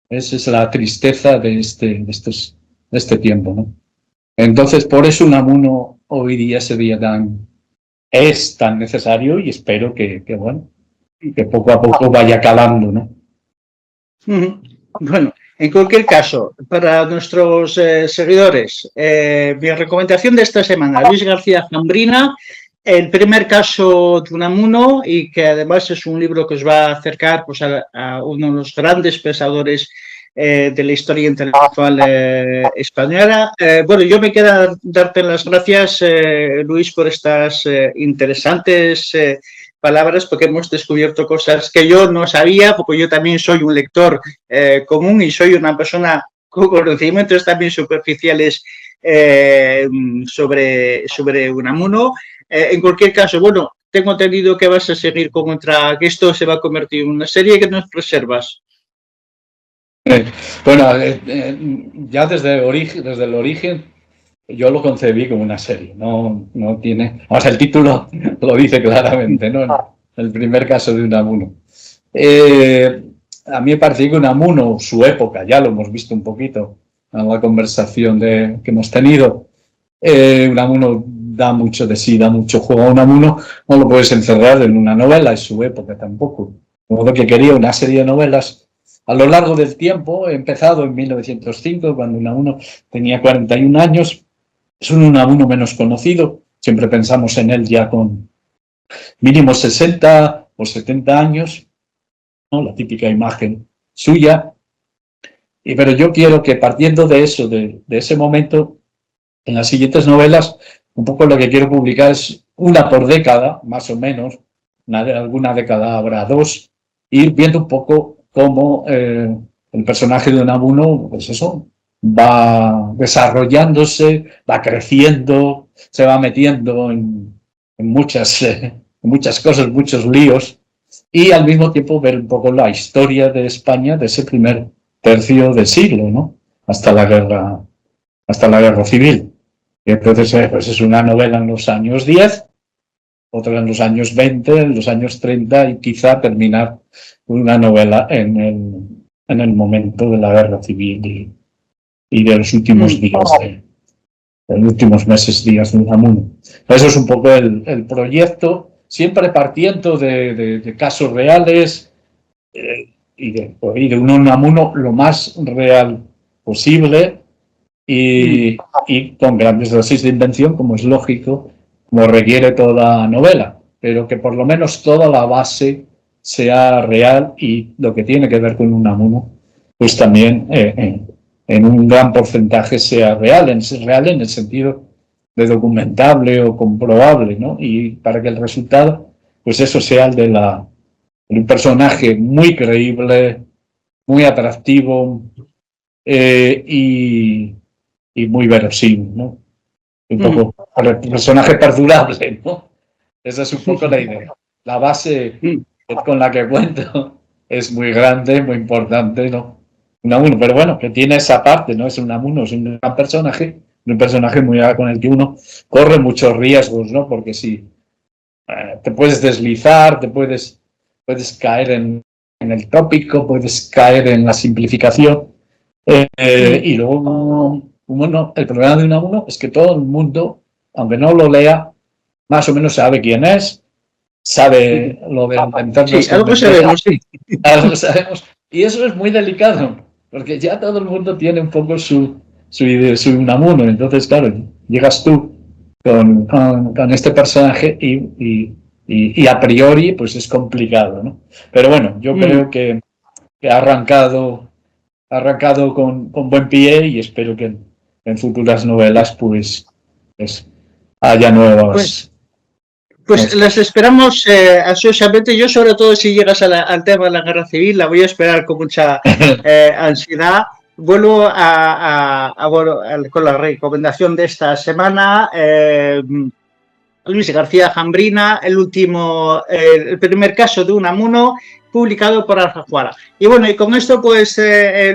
Speaker 2: Esa es la tristeza de este tiempo, ¿no? Entonces, por eso Unamuno hoy día es tan necesario, y espero que poco a poco vaya calando, ¿no?
Speaker 3: Bueno, en cualquier caso, para nuestros seguidores, mi recomendación de esta semana, Luis García Jambrina, el primer caso de Unamuno, y que además es un libro que os va a acercar pues, a uno de los grandes pensadores de la historia intelectual española. Bueno, yo me queda darte las gracias, Luis, por estas interesantes palabras, porque hemos descubierto cosas que yo no sabía, porque yo también soy un lector común y soy una persona con conocimientos también superficiales sobre Unamuno. En cualquier caso, bueno, tengo entendido que vas a seguir que esto se va a convertir en una serie. que nos reservas.
Speaker 2: Bueno, ya desde el origen yo lo concebí como una serie, no tiene... O sea, el título lo dice claramente, ¿no? El primer caso de Unamuno. A mí me parece que Unamuno, su época, ya lo hemos visto un poquito en la conversación que hemos tenido, Unamuno da mucho de sí, da mucho juego. A Unamuno no lo puedes encerrar en una novela, es su época tampoco. De modo que quería una serie de novelas. A lo largo del tiempo, he empezado en 1905, cuando Unamuno tenía 41 años, es un Unamuno menos conocido, siempre pensamos en él ya con mínimo 60 o 70 años, ¿no? La típica imagen suya, pero yo quiero que partiendo de eso, de ese momento, en las siguientes novelas, un poco lo que quiero publicar es una por década, más o menos, alguna década habrá dos, ir viendo un poco cómo el personaje de Unamuno, pues eso, va desarrollándose, va creciendo, se va metiendo en muchas cosas, muchos líos, y al mismo tiempo ver un poco la historia de España de ese primer tercio del siglo, ¿no? Hasta la guerra civil. Y entonces pues es una novela en los años 10, otra en los años 20, en los años 30 y quizá terminar una novela en el momento de la guerra civil y de los últimos días, de los últimos meses, días de Unamuno. Eso es un poco el proyecto, siempre partiendo de casos reales y de un Unamuno lo más real posible y con grandes dosis de invención, como es lógico, como requiere toda novela, pero que por lo menos toda la base sea real y lo que tiene que ver con Unamuno, pues también en un gran porcentaje sea real en el sentido de documentable o comprobable, ¿no? Y para que el resultado, pues eso sea el de un personaje muy creíble, muy atractivo y muy verosímil, ¿no? Un poco el personaje perdurable, ¿no? Esa es un poco la idea. La base con la que cuento es muy grande, muy importante, ¿no? Unamuno, pero bueno, que tiene esa parte, ¿no? Es Unamuno, es un gran personaje, un personaje muy con el que uno corre muchos riesgos, ¿no? Porque si te puedes deslizar, puedes caer en el tópico, puedes caer en la simplificación, y luego el problema de Unamuno es que todo el mundo, aunque no lo lea, más o menos sabe quién es, sabe lo de inventarnos.
Speaker 3: Sí, algo sabemos, sí.
Speaker 2: Algo sabemos. Y eso es muy delicado, porque ya todo el mundo tiene un poco su Unamuno. Entonces, claro, llegas tú con este personaje y a priori pues es complicado, ¿no? Pero bueno, yo creo que ha arrancado con buen pie y espero que en futuras novelas pues haya nuevas.
Speaker 3: Pues las esperamos ansiosamente. Yo, sobre todo, si llegas al tema de la guerra civil, la voy a esperar con mucha ansiedad. Vuelvo con la recomendación de esta semana. Luis García Jambrina, el primer caso de Unamuno, publicado por Alfaguara. Y bueno, y con esto, pues,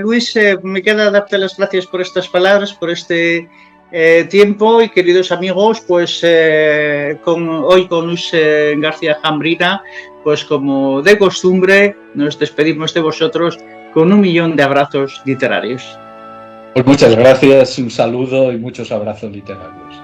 Speaker 3: Luis, me queda darte las gracias por estas palabras, por este tiempo, y queridos amigos, pues hoy con Luis García Jambrina, pues como de costumbre, nos despedimos de vosotros con 1.000.000 de abrazos literarios.
Speaker 2: Pues muchas gracias, un saludo y muchos abrazos literarios.